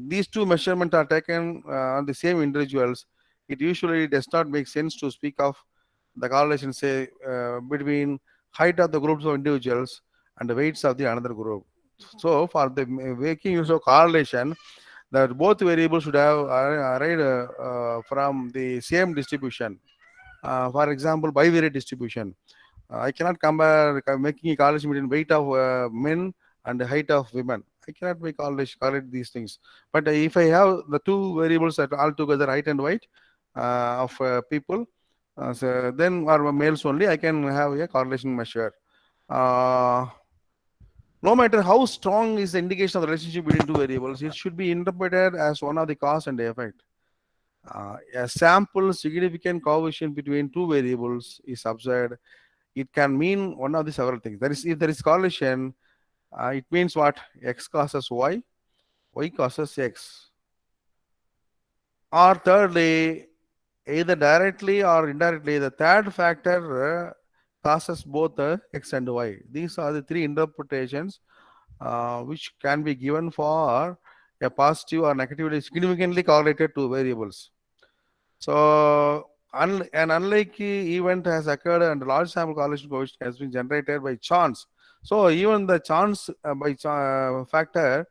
these two measurements are taken on the same individuals. It usually does not make sense to speak of the correlation, say, between height of the groups of individuals and the weights of the another group. So, for the making use of correlation, that both variables should have arrived from the same distribution. For example, bivariate distribution. I cannot compare making a correlation between weight of men and the height of women. I cannot make correlate these things. But if I have the two variables that all together, height and weight of people, so then or males only, I can have a correlation measure. No matter how strong is the indication of the relationship between two variables, it should be interpreted as one of the cause and the effect. A sample significant correlation between two variables is observed. It can mean one of the several things. That is, if there is correlation, it means what? X causes Y, Y causes X. Or thirdly, either directly or indirectly, the third factor causes both X and Y. These are the three interpretations which can be given for a positive or negatively significantly correlated two variables. So, an unlikely event has occurred and large sample correlation coefficient has been generated by chance. So, even the chance factor,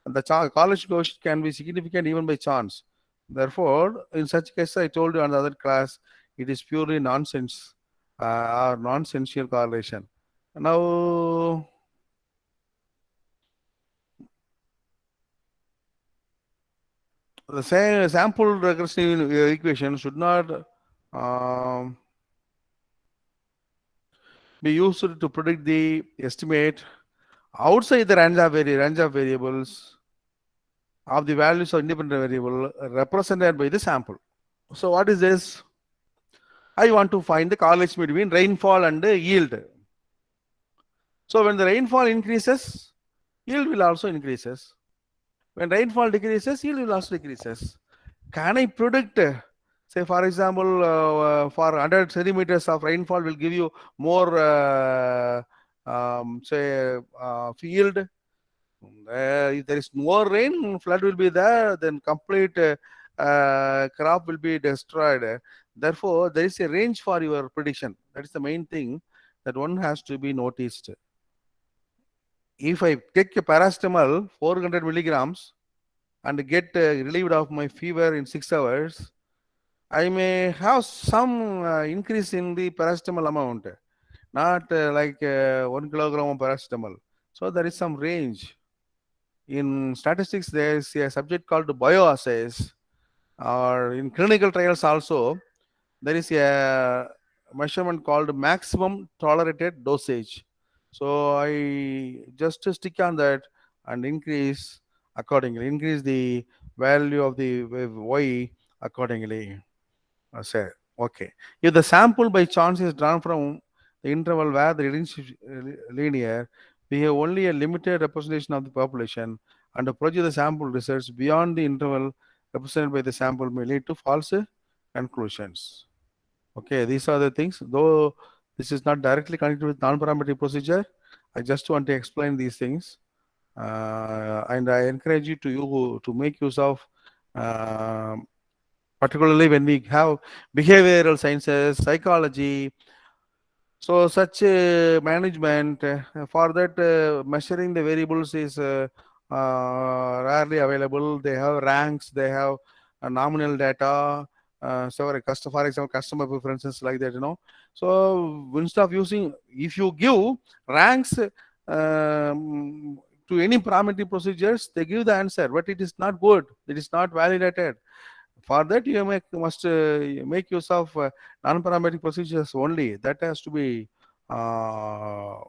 the correlation coefficient can be significant even by chance. Therefore, in such case, I told you on the other class, it is purely nonsense or nonsensical correlation. Now, the same sample regression equation should not be used to predict the estimate outside the range of variables of the values of independent variable represented by the sample. So what is this? I want to find the correlation between rainfall and yield. So when the rainfall increases, yield will also increases. When rainfall decreases, yield will also decreases. Can I predict, say for example, for 100 centimeters of rainfall will give you more, yield? If there is more rain, flood will be there, then complete crop will be destroyed. Therefore, there is a range for your prediction. That is the main thing that one has to be noticed. If I take a paracetamol 400 milligrams and get relieved of my fever in 6 hours, I may have some increase in the paracetamol amount, not like 1 kilogram of paracetamol. So there is some range. In statistics, there is a subject called bioassays, or in clinical trials also, there is a measurement called maximum tolerated dosage. So I just stick on that and increase accordingly, increase the value of the Y accordingly. I say, okay. If the sample by chance is drawn from the interval where the relationship is linear, we have only a limited representation of the population, and to project the sample results beyond the interval represented by the sample may lead to false conclusions. Okay, these are the things. Though this is not directly connected with non-parametric procedure, I just want to explain these things. And I encourage you to make use of, particularly when we have behavioral sciences, psychology. So such management, for that, measuring the variables is rarely available. They have ranks, they have nominal data, for example, customer preferences like that, So instead of using, if you give ranks to any parametric procedures, they give the answer, but it is not good. It is not validated. For that, you must make use of non-parametric procedures only. That has to be uh,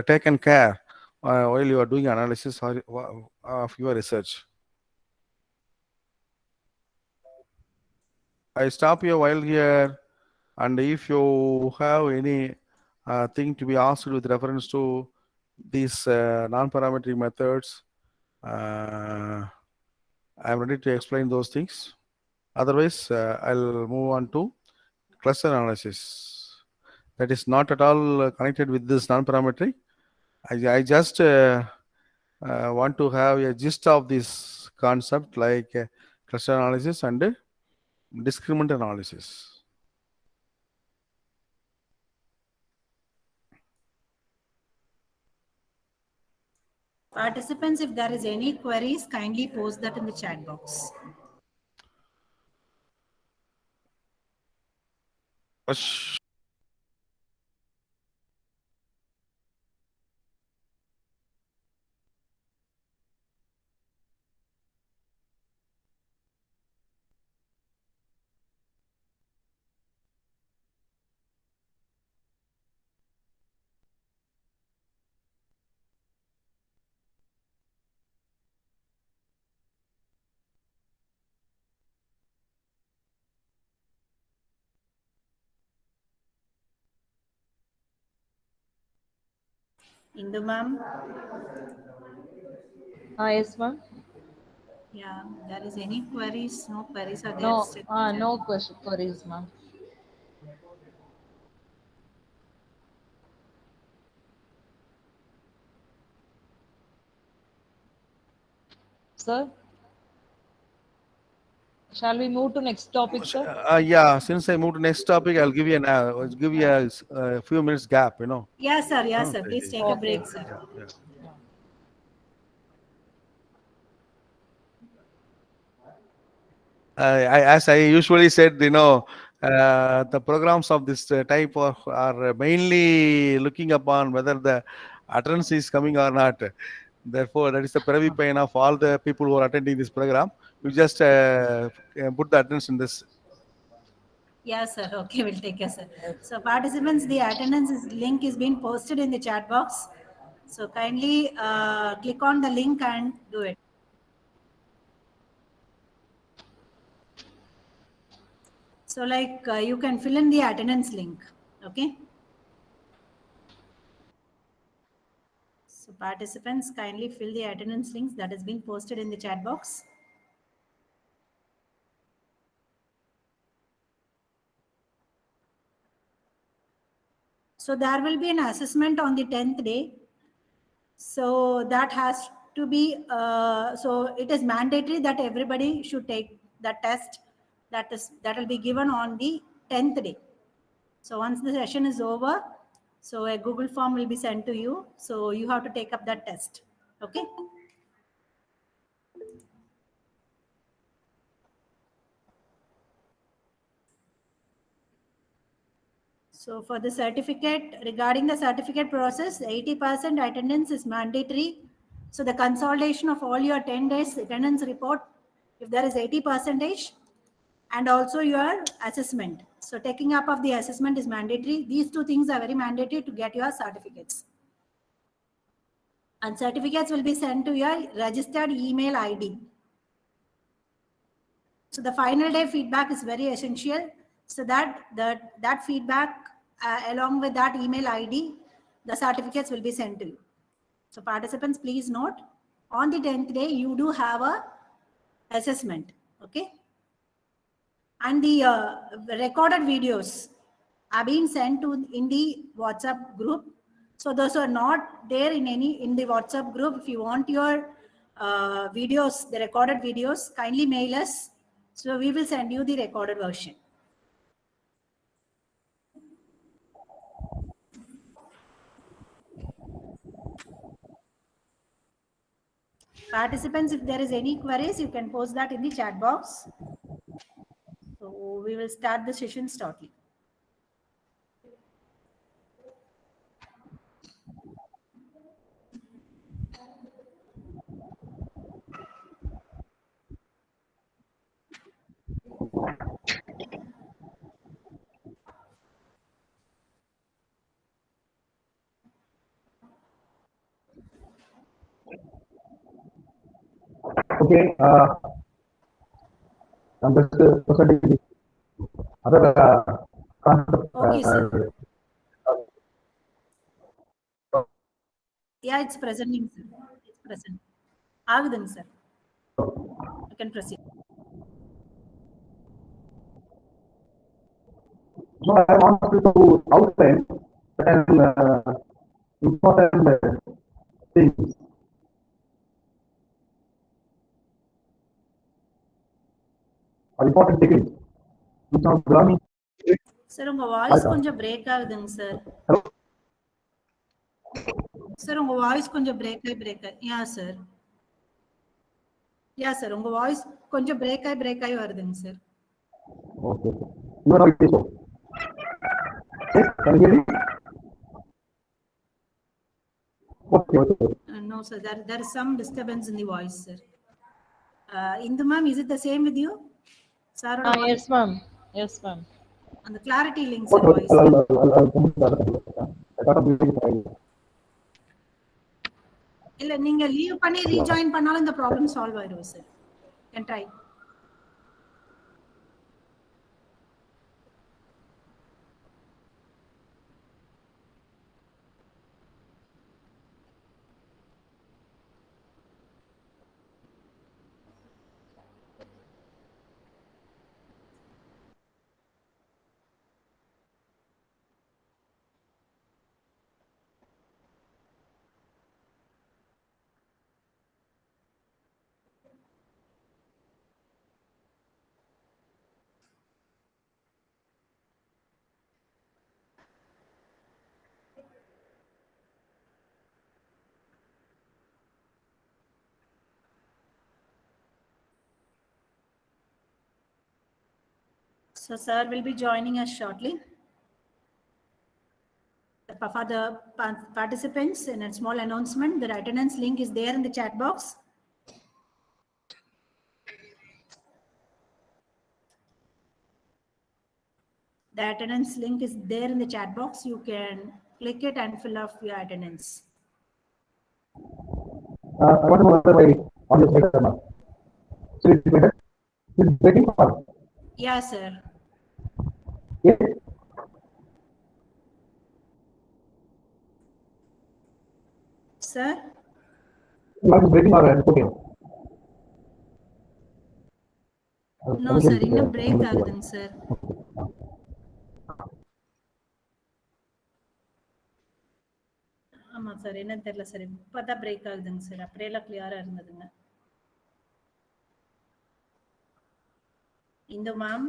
taken care while you are doing analysis of your research. I stop you while here, and if you have any thing to be asked with reference to these non-parametric methods, I'm ready to explain those things. Otherwise, I'll move on to cluster analysis. That is not at all connected with this non-parametric. I just want to have a gist of this concept, like cluster analysis and discriminant analysis. Participants, if there is any queries, kindly post that in the chat box. Indu ma'am? Yes, ma'am. Yeah, there is any queries? No queries are there. No, Still no question queries, ma'am. Sir, shall we move to next topic, sir? Yeah, since I move to next topic, I'll give you a few minutes gap, Yes, sir. Yes, sir. Okay. Please take a break, sir. Yeah. As I usually said, the programs of this type are mainly looking upon whether the attendance is coming or not. Therefore, that is the privy pain of all the people who are attending this program. You just put the attendance in this. Yes, sir. Okay, we'll take it, sir. So, participants, the attendance link is being posted in the chat box. So, kindly click on the link and do it. So, like you can fill in the attendance link. Okay. So, participants, kindly fill the attendance links that has been posted in the chat box. So, there will be an assessment on the 10th day. So, that has to be, so it is mandatory that everybody should take the test that will be given on the 10th day. So, once the session is over, so a Google form will be sent to you. So, you have to take up that test. Okay. So for the certificate, regarding the certificate process, 80% attendance is mandatory. So the consolidation of all your 10 days attendance report, if there is 80%, and also your assessment. So taking up of the assessment is mandatory. These two things are very mandatory to get your certificates. And certificates will be sent to your registered email ID. So the final day feedback is very essential. So that feedback along with that email ID, the certificates will be sent to you. So participants, please note, on the 10th day, you do have a assessment. Okay. And the recorded videos are being sent to in the WhatsApp group. So those are not there in the WhatsApp group. If you want your videos, the recorded videos, kindly mail us. So we will send you the recorded version. Participants, if there is any queries, you can post that in the chat box. So we will start the session shortly. Okay, I'm just presenting the other concept. Okay, sir. Yeah, it's presenting, sir. It's present. Agudang, sir. You can proceed. So I want to outline certain important things. Or important techniques. Which are learning. Sir, unga voice konja break agudang, sir. Hello? Sir, unga voice konja break. Yeah, sir. Yeah, sir. Unga voice konja break varudang, sir. Okay. You are not so. Yes, can you hear me? Okay, okay. No, sir. There is some disturbance in the voice, sir. Indu ma'am, is it the same with you? Sir, Yes, ma'am. Yes, ma'am. And the clarity links, sir, Okay, voice. இல்ல நீங்க leave பண்ணி rejoin பண்ணாலும் இந்த problem solve ஆயிடும் sir. Can try. So sir will be joining us shortly. For the participants, in a small announcement, the attendance link is there in the chat box. The attendance link is there in the chat box. You can click it and fill up your attendance. I want to know whether my audio is better now. So it's better? It's breaking apart. Yeah, sir. Yes. Sir? What is breaking or okay? No, sir. In a break, sir. ஆமா sir, என்னன்னு தெரியல sir. இப்பதான் break ஆகுதுங்க sir. அப்படியெல்லாம் கிளியரா இருந்ததுங்க. Hindu ma'am.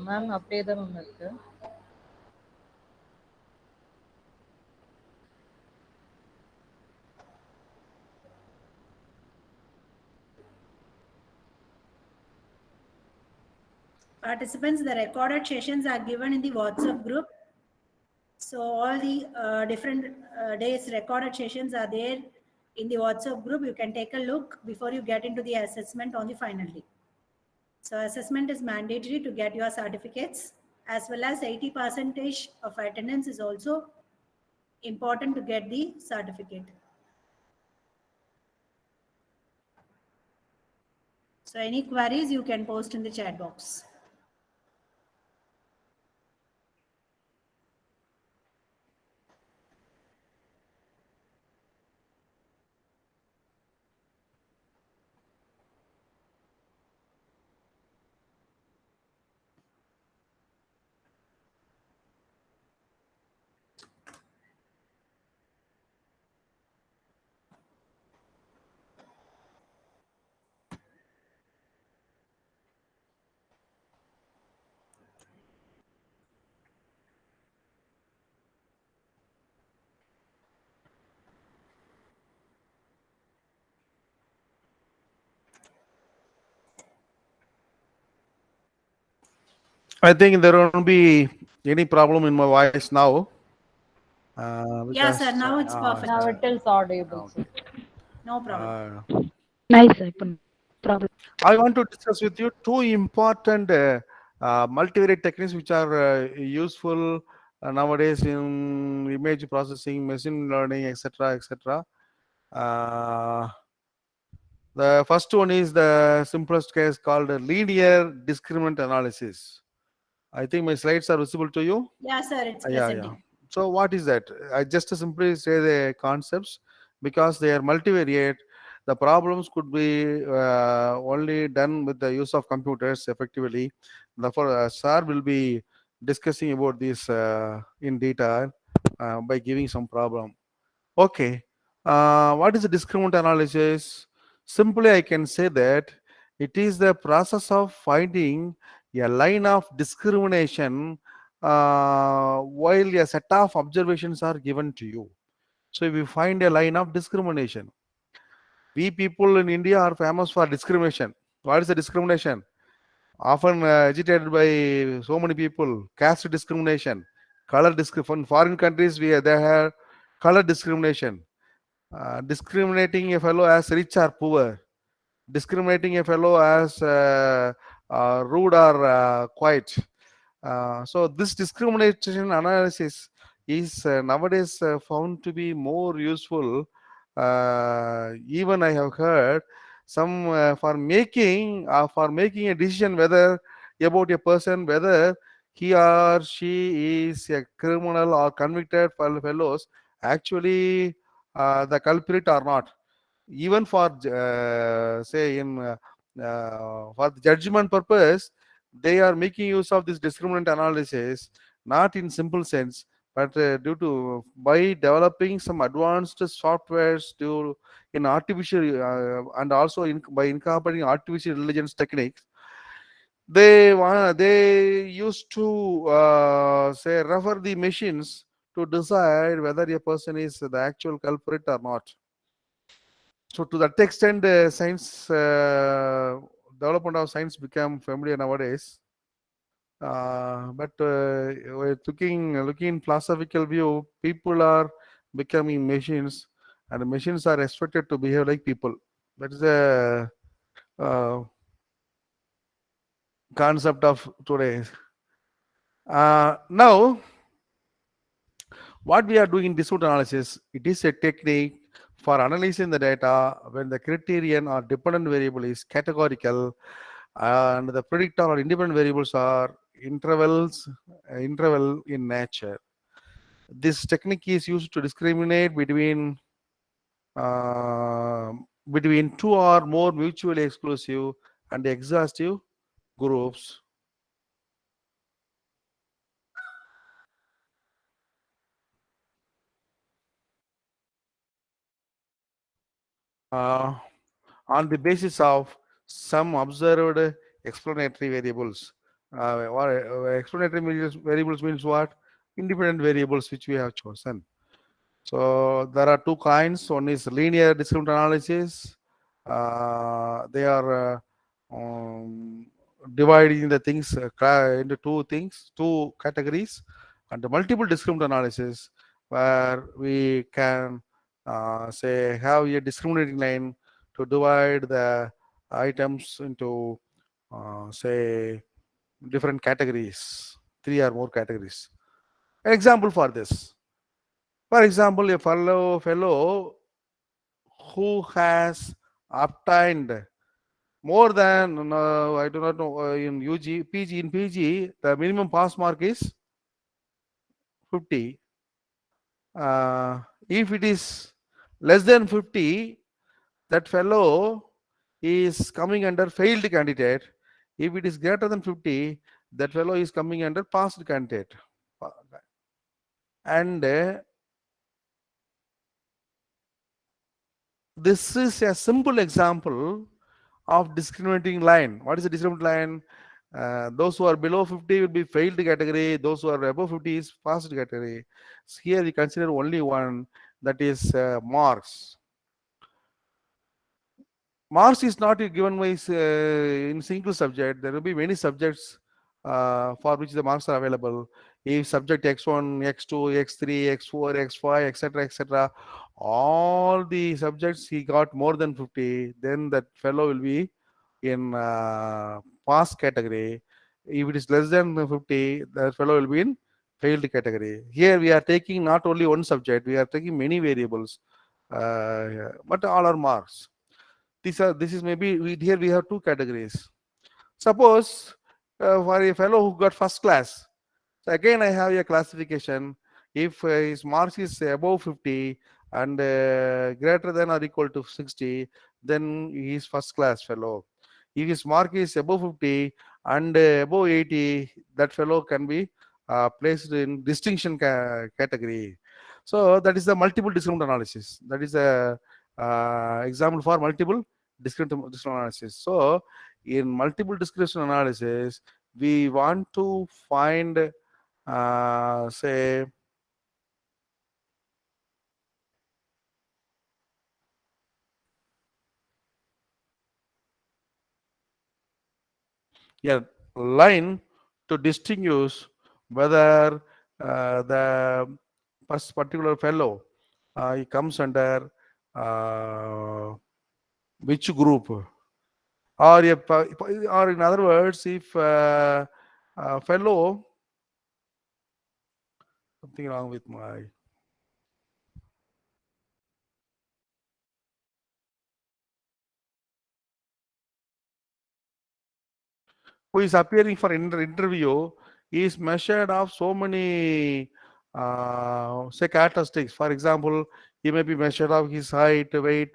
Ma'am அப்படியே தான் மேம் இருக்கு. Participants, the recorded sessions are given in the WhatsApp group. So all the different days recorded sessions are there in the WhatsApp group. You can take a look before you get into the assessment on the final day. So assessment is mandatory to get your certificates, as well as 80% of attendance is also important to get the certificate. So any queries you can post in the chat box. I think there won't be any problem in my voice now. Yeah, sir. Because Now it's perfect. Now it is audible, sir. No problem. Nice, sir. Problem. I want to discuss with you two important multivariate techniques which are useful nowadays in image processing, machine learning, etc., etc. Uh, the first one is the simplest case called linear discriminant analysis. I think my slides are visible to you. Yeah, sir. It's Yeah, yeah. presenting. So what is that? I just simply say the concepts because they are multivariate. The problems could be only done with the use of computers effectively. Therefore, sir will be discussing about this in detail by giving some problem. Okay. What is the discriminant analysis? Simply, I can say that it is the process of finding a line of discrimination while a set of observations are given to you. So, if you find a line of discrimination, we people in India are famous for discrimination. What is the discrimination? Often agitated by so many people, caste discrimination, color discrimination. In foreign countries, they have color discrimination, discriminating a fellow as rich or poor, discriminating a fellow as rude or quiet. So this discrimination analysis is nowadays found to be more useful. Even I have heard some for making a decision whether about a person whether he or she is a criminal or convicted fellows actually the culprit or not, even for say in for the judgment purpose, they are making use of this discriminant analysis not in simple sense but due to by developing some advanced softwares to in artificial and also by incorporating artificial intelligence techniques. They used to say refer the machines to decide whether a person is the actual culprit or not. So to that extent, science development of science became familiar nowadays. But we're looking in philosophical view, people are becoming machines, and machines are expected to behave like people. That is the uh, concept of today. Now, what we are doing in dispute analysis, it is a technique for analyzing the data when the criterion or dependent variable is categorical and the predictor or independent variables are interval in nature. This technique is used to discriminate uh, between two or more mutually exclusive and exhaustive groups. Uh, on the basis of some observed explanatory variables. Explanatory variables means what? Independent variables which we have chosen. So there are two kinds. One is linear discriminant analysis. They are dividing the things into two categories, and the multiple discriminant analysis, where we can say have a discriminating line to divide the items into say different categories, three or more categories. An example for this. For example, a fellow who has obtained more than I do not know in UG, PG. In PG, the minimum pass mark is 50. If it is less than 50, that fellow is coming under failed candidate. If it is greater than 50, that fellow is coming under passed candidate. And this is a simple example of discriminating line. What is the discriminating line? Those who are below 50 will be failed category. Those who are above 50 is passed category. So here we consider only one, that is marks. Marks is not given by in single subject. There will be many subjects for which the marks are available. If subject X1, X2, X3, X4, X5, etc., all the subjects he got more than 50, then that fellow will be in pass category. If it is less than 50, that fellow will be in failed category. Here we are taking not only one subject, we are taking many variables, but all are marks. This is maybe here we have two categories. Suppose for a fellow who got first class, so again I have a classification. If his marks is above 50 and greater than or equal to 60, then he is first class fellow. If his mark is above 50 and above 80, that fellow can be placed in distinction category. So that is the multiple discriminant analysis. That is a example for multiple discriminant analysis. So in multiple discriminant analysis, we want to find, say, a line to distinguish whether the particular fellow he comes under which group, or or in other words, if fellow, something wrong with my, who is appearing for interview is measured of so many say characteristics. For example, he may be measured of his height, weight,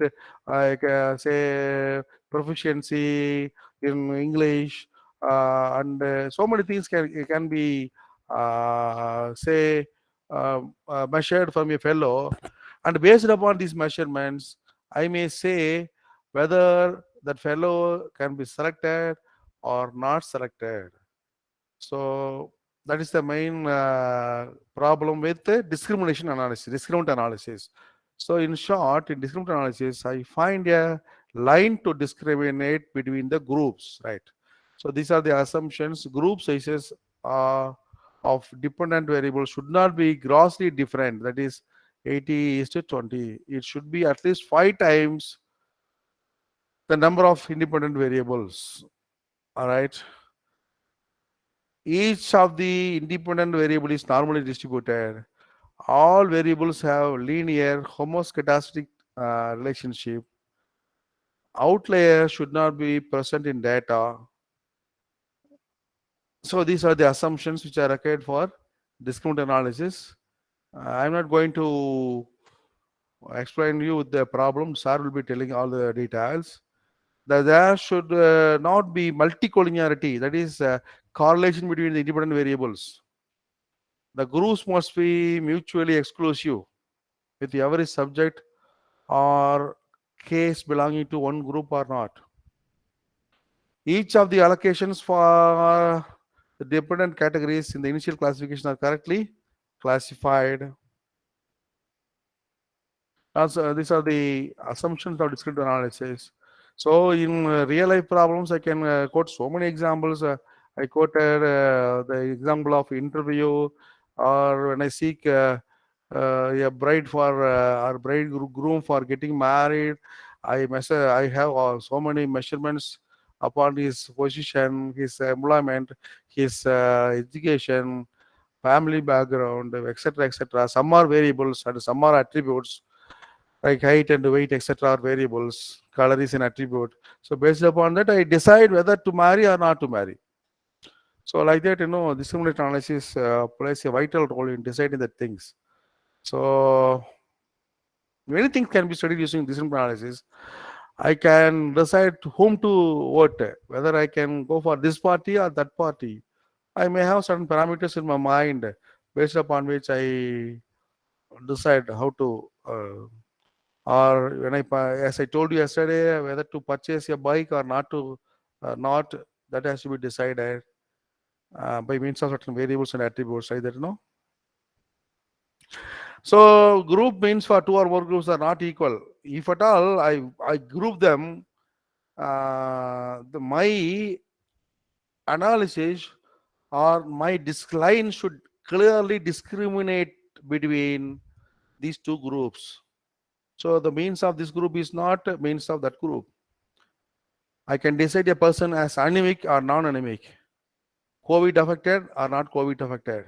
say proficiency in English, and so many things can be say measured from a fellow, and based upon these measurements, I may say whether that fellow can be selected or not selected. So that is the main problem with the discriminant analysis. So in short, in discriminant analysis, I find a line to discriminate between the groups, right? So these are the assumptions. Group sizes of dependent variables should not be grossly different. That is 80:20. It should be at least 5 times the number of independent variables. All right. Each of the independent variable is normally distributed. All variables have linear homoscedastic relationship. Outlier should not be present in data. So these are the assumptions which are required for discriminant analysis. I'm not going to explain you the problem. Sir will be telling all the details. There should not be multicollinearity, that is correlation between the independent variables. The groups must be mutually exclusive with every subject or case belonging to one group or not. Each of the allocations for the dependent categories in the initial classification are correctly classified. Also, these are the assumptions of descriptive analysis. So in real life problems, I can quote so many examples. I quoted the example of interview, or when I seek a bride for or bridegroom for getting married, I have so many measurements upon his position, his employment, his education, family background, etc., etc. Some are variables and some are attributes, like height and weight, etc., are variables. Color is an attribute. So based upon that, I decide whether to marry or not to marry. So like that, discriminant analysis plays a vital role in deciding the things. So many things can be studied using discriminant analysis. I can decide whom to vote, whether I can go for this party or that party. I may have certain parameters in my mind based upon which I decide how to or when as I told you yesterday, whether to purchase a bike or not to not, that has to be decided by means of certain variables and attributes, right? That So group means for two or more groups are not equal. If at all I group them, my analysis or my line should clearly discriminate between these two groups. So the means of this group is not a means of that group. I can decide a person as anemic or non-anemic, COVID affected or not COVID affected.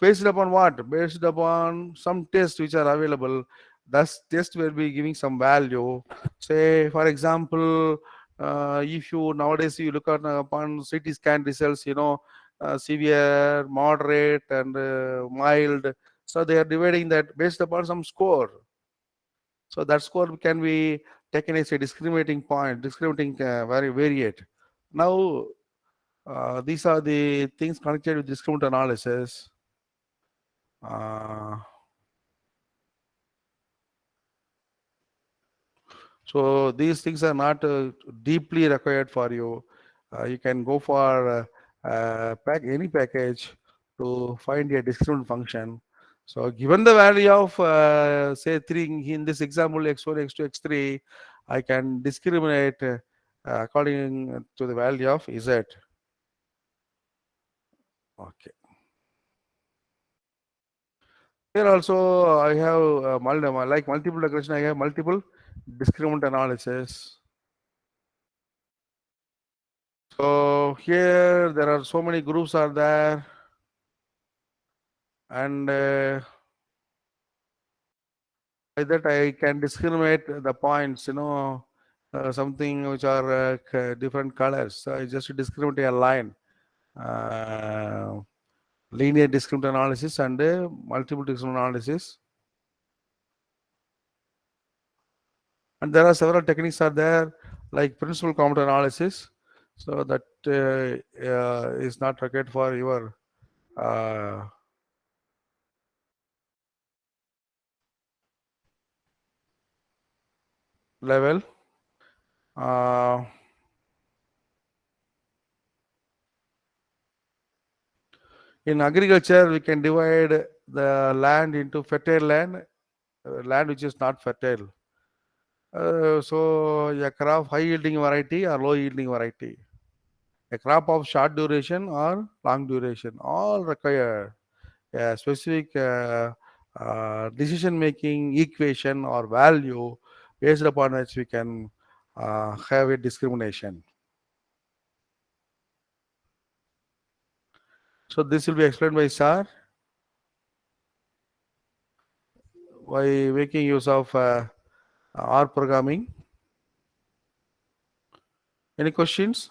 Based upon what? Based upon some tests which are available. Thus, test will be giving some value. Say, for example, if you nowadays you look at upon CT scan results, severe, moderate, and mild. So they are dividing that based upon some score. So that score can be taken as a discriminating point, discriminating variate. Now, these are the things connected with discriminant analysis. So these things are not deeply required for you. You can go for any package to find a discriminant function. So given the value of say 3 in this example x1, x2, x3, I can discriminate according to the value of z. Okay. Here also I have like multiple regression. I have multiple discriminant analysis. So here there are so many groups are there, and by that I can discriminate the points, something which are different colors. So I just discriminate a line, linear discriminant analysis and multiple discriminant analysis. And there are several techniques are there, like principal commutator analysis. So that is not required for your level. In agriculture, we can divide the land into fertile land, land which is not fertile. So a crop high yielding variety or low yielding variety, a crop of short duration or long duration, all require a specific decision making equation or value based upon which we can have a discrimination. So this will be explained by Sir by making use of R programming. Any questions?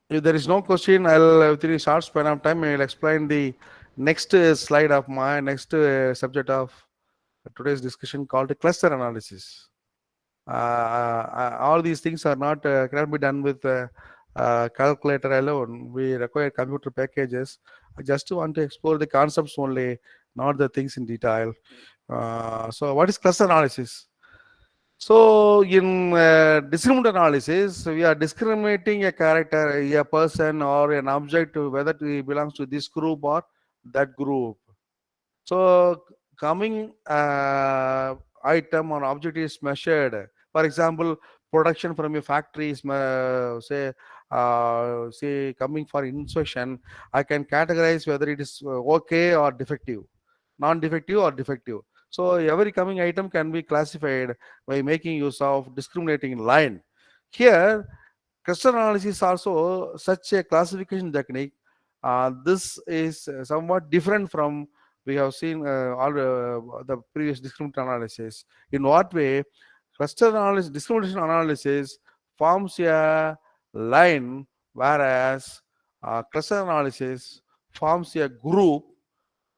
If there is no question, I'll within a short span of time, I will explain the next slide of my next subject of today's discussion called cluster analysis. All these things are not cannot be done with calculator alone. We require computer packages. I just want to explore the concepts only, not the things in detail. So what is cluster analysis? So in discriminant analysis, we are discriminating a character, a person or an object, whether it belongs to this group or that group. So coming item or object is measured. For example, production from a factory is say coming for inspection. I can categorize whether it is okay or defective, non-defective or defective. So every coming item can be classified by making use of discriminating line. Here, cluster analysis also such a classification technique. This is somewhat different from we have seen all the previous discriminant analysis. In what way? Cluster analysis, discrimination analysis forms a line, whereas cluster analysis forms a group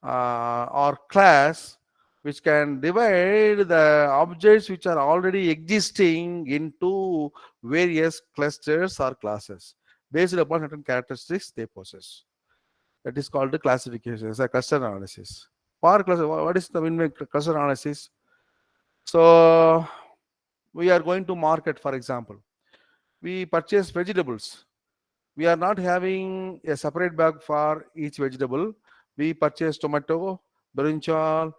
or class which can divide the objects which are already existing into various clusters or classes based upon certain characteristics they possess. That is called the classification, it's a cluster analysis. For cluster, what is the mean by cluster analysis? So we are going to market, for example, we purchase vegetables. We are not having a separate bag for each vegetable. We purchase tomato, brinjal,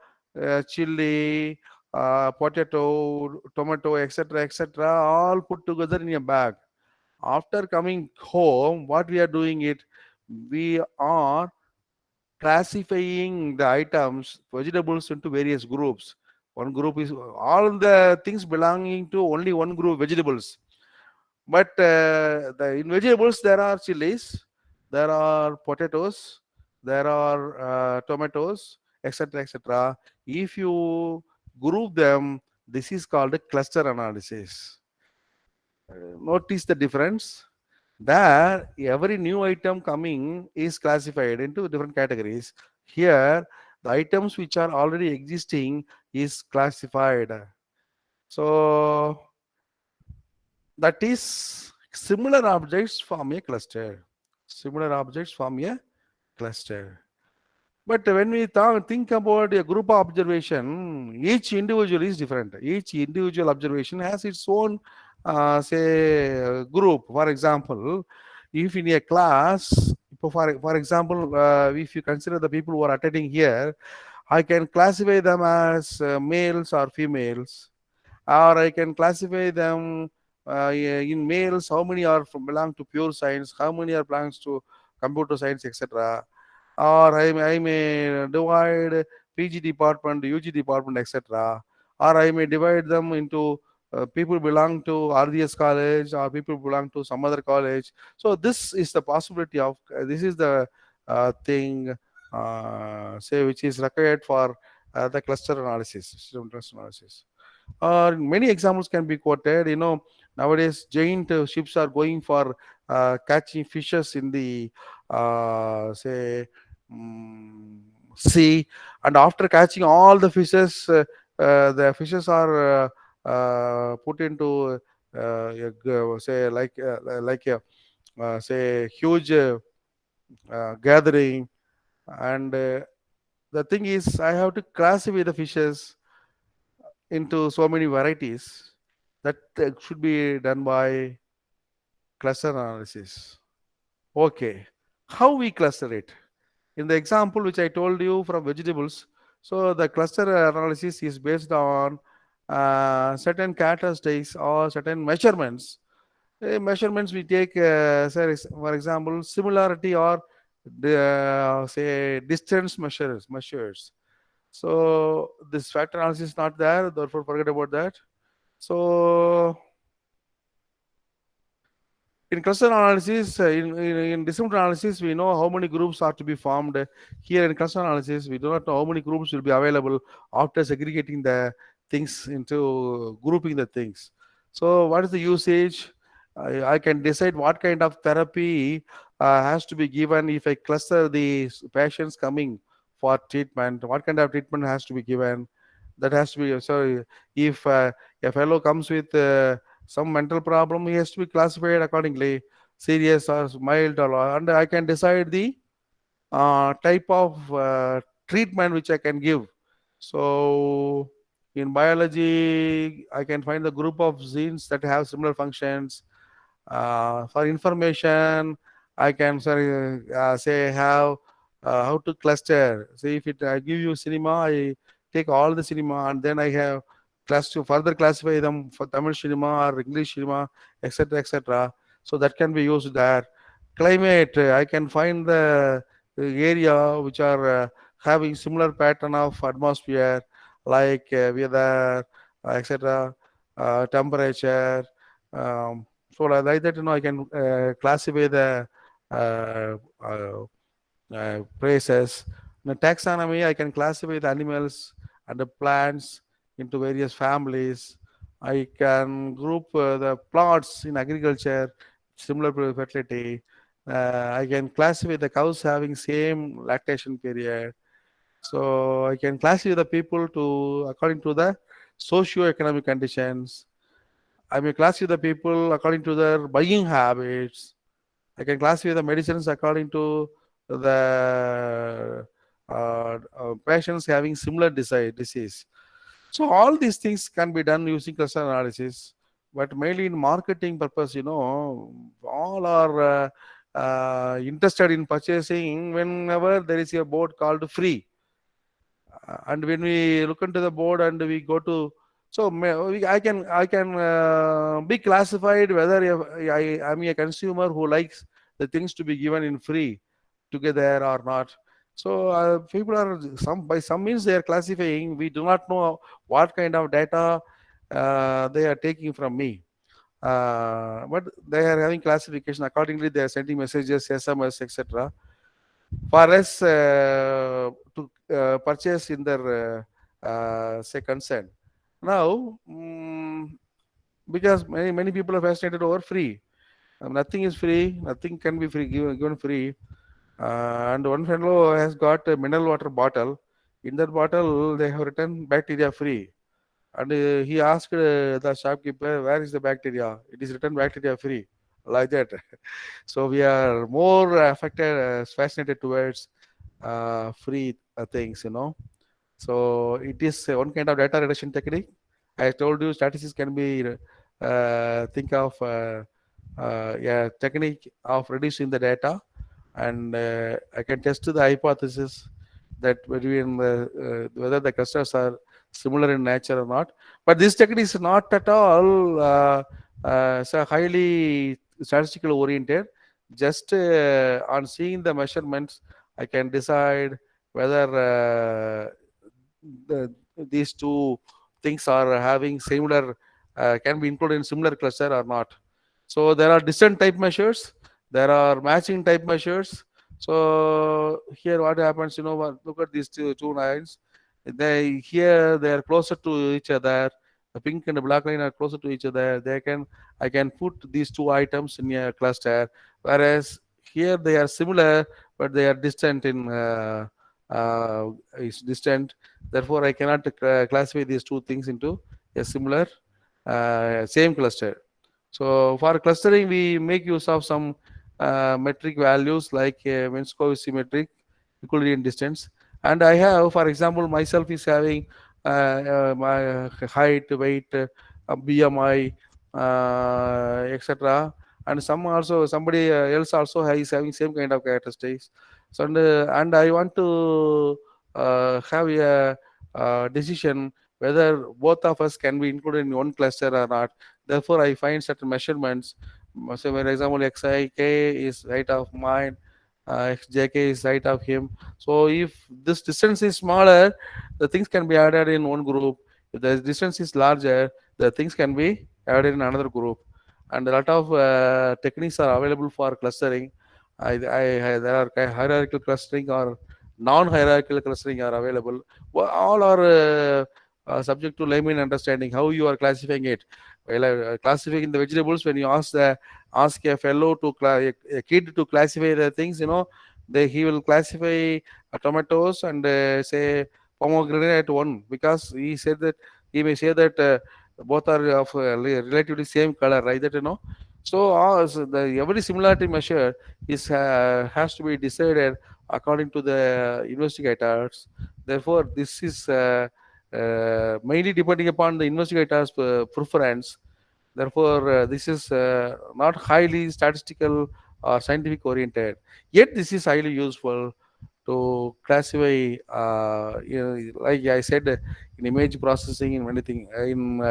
chili, potato, tomato, etc., all put together in a bag. After coming home, what we are doing it, we are classifying the items, vegetables, into various groups. One group is all the things belonging to only one group, vegetables. But in vegetables, there are chilies, there are potatoes, there are tomatoes, etc., etc. If you group them, this is called a cluster analysis. Notice the difference. There, every new item coming is classified into different categories. Here, the items which are already existing is classified. So that is similar objects form a cluster. Similar objects form a cluster. But when we think about a group observation, each individual is different. Each individual observation has its own, say, group. For example, if in a class, for example, if you consider the people who are attending here, I can classify them as males or females, or I can classify them in males, how many are belong to pure science, how many are belongs to computer science, etc. Or I may divide PG department, UG department, etc. Or I may divide them into people belong to RDS college or people belong to some other college. So this is the possibility of, this is the thing, say, which is required for the cluster analysis, system cluster analysis. Many examples can be quoted. Nowadays giant ships are going for catching fishes in the say sea, and after catching all the fishes, the fishes are put into say like a say huge gathering, and the thing is I have to classify the fishes into so many varieties. That should be done by cluster analysis. Okay, how we cluster it? In the example which I told you from vegetables, so the cluster analysis is based on certain characteristics or certain measurements. Measurements we take, for example, similarity or say distance measures. So this factor analysis is not there, therefore forget about that. So in cluster analysis, in distributed analysis, we know how many groups are to be formed. Here in cluster analysis, we do not know how many groups will be available after segregating the things into grouping the things. So what is the usage? I can decide what kind of therapy has to be given if I cluster the patients coming for treatment. What kind of treatment has to be given? That has to be, so if a fellow comes with some mental problem, he has to be classified accordingly, serious or mild, and I can decide the type of treatment which I can give. So in biology, I can find the group of genes that have similar functions. For information, I can say how to cluster. Say if I give you cinema, I take all the cinema and then I have to further classify them for Tamil cinema or English cinema, etc., etc. So that can be used there. Climate, I can find the area which are having similar pattern of atmosphere, like weather, etc., temperature. So like that, I can classify the uh, uh, places. In taxonomy, I can classify the animals and the plants into various families. I can group the plots in agriculture, similar to fertility. I can classify the cows having same lactation period. So I can classify the people to according to the socio-economic conditions. I may classify the people according to their buying habits. I can classify the medicines according to the patients having similar disease. So all these things can be done using cluster analysis, but mainly in marketing purpose, all are interested in purchasing whenever there is a board called free. And when we look into the board and we go to, so I can be classified whether I am a consumer who likes the things to be given in free together or not. So people are by some means they are classifying. We do not know what kind of data they are taking from me. But they are having classification accordingly. They are sending messages, SMS, etc. For us to purchase in their say consent. Now, because many people are fascinated over free. Nothing is free. Nothing can be free given free. And one fellow has got a mineral water bottle. In that bottle, they have written bacteria free. And he asked the shopkeeper, "Where is the bacteria?" It is written bacteria free, like that. So we are more affected, fascinated towards free things. So it is one kind of data reduction technique. I told you statistics can be think of a technique of reducing the data, and I can test the hypothesis that between whether the clusters are similar in nature or not. But this technique is not at all so highly statistical oriented. Just on seeing the measurements, I can decide whether these two things are having similar, can be included in similar cluster or not. So there are distant type measures, there are matching type measures. So here what happens, look at these two lines. They are closer to each other. The pink and the black line are closer to each other. I can put these two items in a cluster, whereas here they are similar, but they are distant is distant. Therefore, I cannot classify these two things into a similar same cluster. So for clustering, we make use of some metric values like Minkowski metric, Euclidean distance. And I have, for example, myself is having my height, weight, BMI, etc. And somebody else also is having same kind of characteristics. So and I want to have a decision whether both of us can be included in one cluster or not. Therefore, I find certain measurements. So, for example, xik is height of mine, xjk is height of him. So, if this distance is smaller, the things can be added in one group. If the distance is larger, the things can be added in another group. And a lot of techniques are available for clustering. There are hierarchical clustering or non-hierarchical clustering are available. Well, all are subject to layman understanding how you are classifying it. Well, classifying the vegetables, when you ask a fellow to a kid to classify the things, he will classify tomatoes and say pomegranate one, because he may say that both are of relatively same color, right? So every similarity measure has to be decided according to the investigators. Therefore, this is mainly depending upon the investigator's preference. Therefore, this is not highly statistical or scientific oriented. Yet, this is highly useful to classify, like I said, in image processing, in many things, in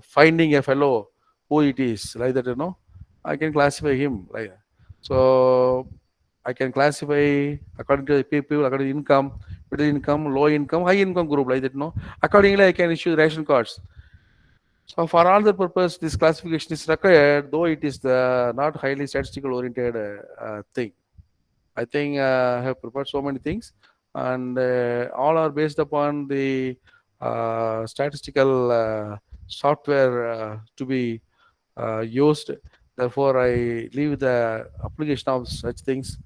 finding a fellow who it is, like that. I can classify him like that. So I can classify according to the people, according to income, middle income, low income, high income group, like that. Accordingly, I can issue ration cards. So for all the purpose, this classification is required, though it is the not highly statistical oriented thing. I think I have prepared so many things, and all are based upon the statistical software to be used. Therefore, I leave the application of such things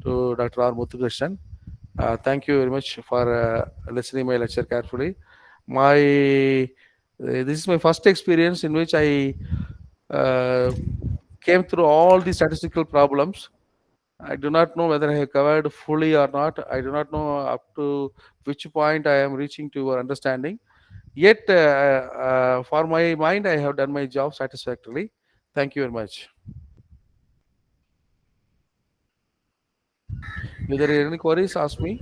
to Dr. R. Muthukrishnan. Thank you very much for listening my lecture carefully. This is my first experience in which I uh, came through all the statistical problems. I do not know whether I have covered fully or not. I do not know up to which point I am reaching to your understanding. Yet, for my mind, I have done my job satisfactorily. Thank you very much. If there are any queries, ask me.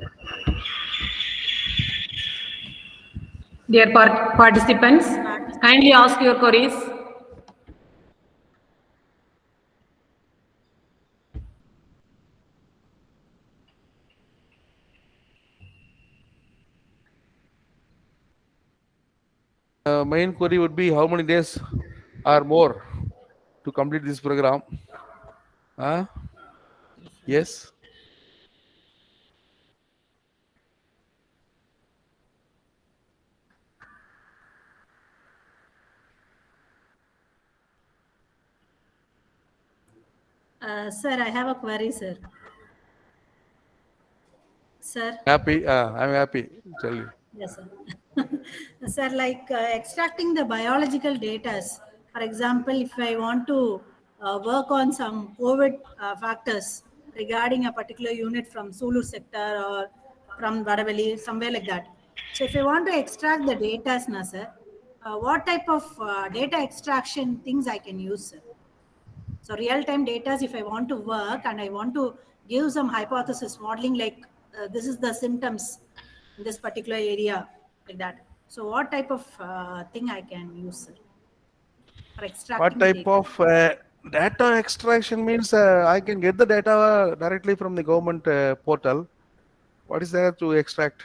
Dear participants, kindly ask your queries. Main query would be how many days or more to complete this program? Yes. Sir, I have a query, sir. Sir. Happy? I'm happy. Tell you. Yes, sir. Sir, like extracting the biological data. For example, if I want to work on some COVID factors regarding a particular unit from Sulu sector or from Vadavali, somewhere like that. So if I want to extract the data, sir, what type of data extraction things I can use, sir? So real-time data, if I want to work and I want to give some hypothesis modeling, like this is the symptoms in this particular area, like that. So what type of thing I can use, sir, for What extracting the type data? of data extraction means I can get the data directly from the government portal. What is there to extract?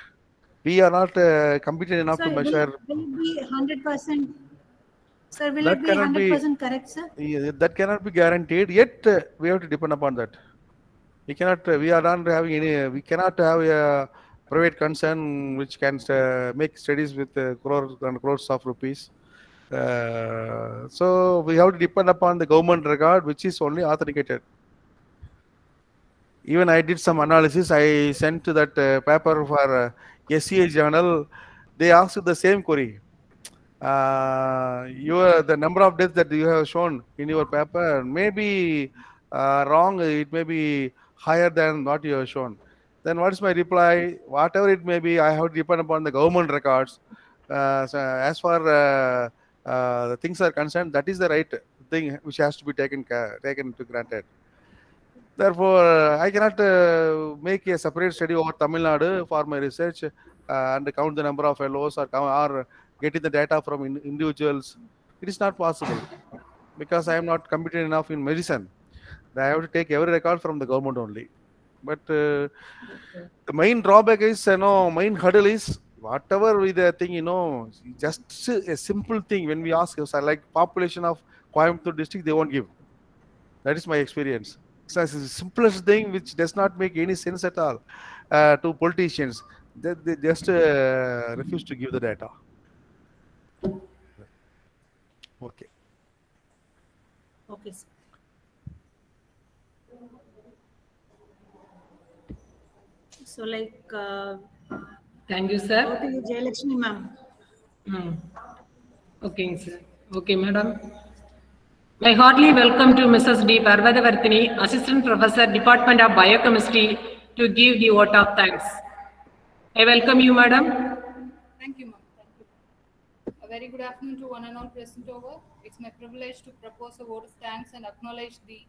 We are not competent enough So to measure. will it be 100%? Sir, will it That be cannot be. 100% correct, sir? That cannot be guaranteed. Yet we have to depend upon that. We cannot. We are not having any. We cannot have a private concern which can make studies with crores and crores of rupees. So we have to depend upon the government record, which is only authenticated. Even I did some analysis. I sent to that paper for SCA journal. They asked the same query. The number of deaths that you have shown in your paper may be wrong. It may be higher than what you have shown. Then what is my reply? Whatever it may be, I have to depend upon the government records. So as far the things are concerned, that is the right thing which has to be taken to granted. Therefore, I cannot make a separate study over Tamil Nadu for my research and count the number of fellows or getting the data from individuals. It is not possible because I am not competent enough in medicine. I have to take every record from the government only. But the main drawback is, main hurdle is whatever with the thing, just a simple thing. When we ask, like population of Coimbatore district, they won't give. That is my experience. It's the simplest thing which does not make any sense at all to politicians. They just refuse to give the data. Okay. Okay, sir. So like, Thank you, go sir. to you, Jayalakshmi ma'am. Okay, sir. Okay, madam. My heartily welcome to Mrs. D. Parvadavartini, Assistant Professor, Department of Biochemistry, to give the vote of thanks. I welcome you, madam. Thank you, ma'am. Thank you. A very good afternoon to one and all present over. It's my privilege to propose a vote of thanks and acknowledge the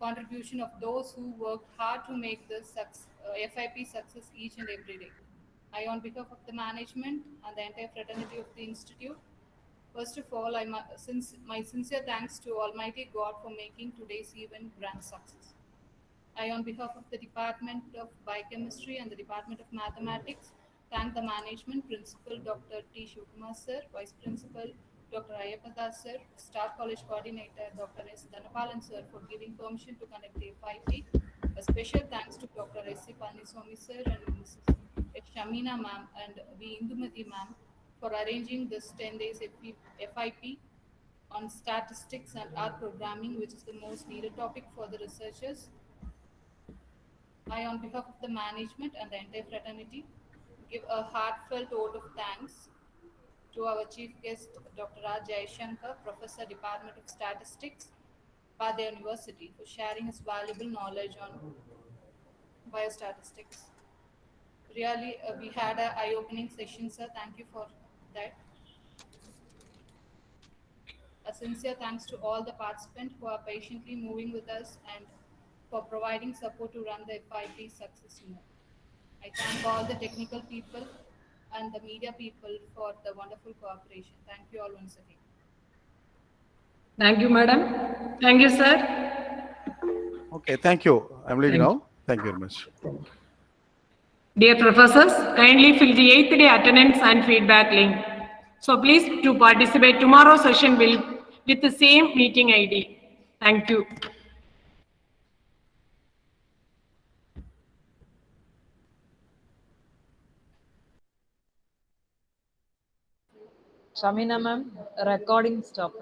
contribution of those who worked hard to make this FIP success each and every day. I, on behalf of the management and the entire fraternity of the Institute, first of all, my sincere thanks to Almighty God for making today's event grand success. I, on behalf of the Department of Biochemistry and the Department of Mathematics, thank the management, Principal Dr. T. Shivkumar Sir, Vice Principal Dr. Ayapada Sir, Staff College Coordinator Dr. S. Dhanapalan Sir for giving permission to conduct the FIP. A special thanks to Dr. S. C. Paniswamy Sir and Mrs. Shamina Ma'am and V. Indumati Ma'am for arranging this 10 days FIP on statistics and R programming, which is the most needed topic for the researchers. I, on behalf of the management and the entire fraternity, give a heartfelt vote of thanks to our chief guest, Dr. Raj Jaishankar, Professor, Department of Statistics, Padya University, for sharing his valuable knowledge on biostatistics. Really, we had an eye-opening session, sir. Thank you for that. A sincere thanks to all the participants who are patiently moving with us and for providing support to run the FIP success smooth. I thank all the technical people and the media people for the wonderful cooperation. Thank you all once again. Thank you, madam. Thank you, sir. Okay, thank you. I'm leaving Thank now. Thank you very much. Dear professors, kindly fill the 8th day attendance and feedback link. So please to participate tomorrow session will with the same meeting ID. Thank you. Shamina ma'am, recording stop.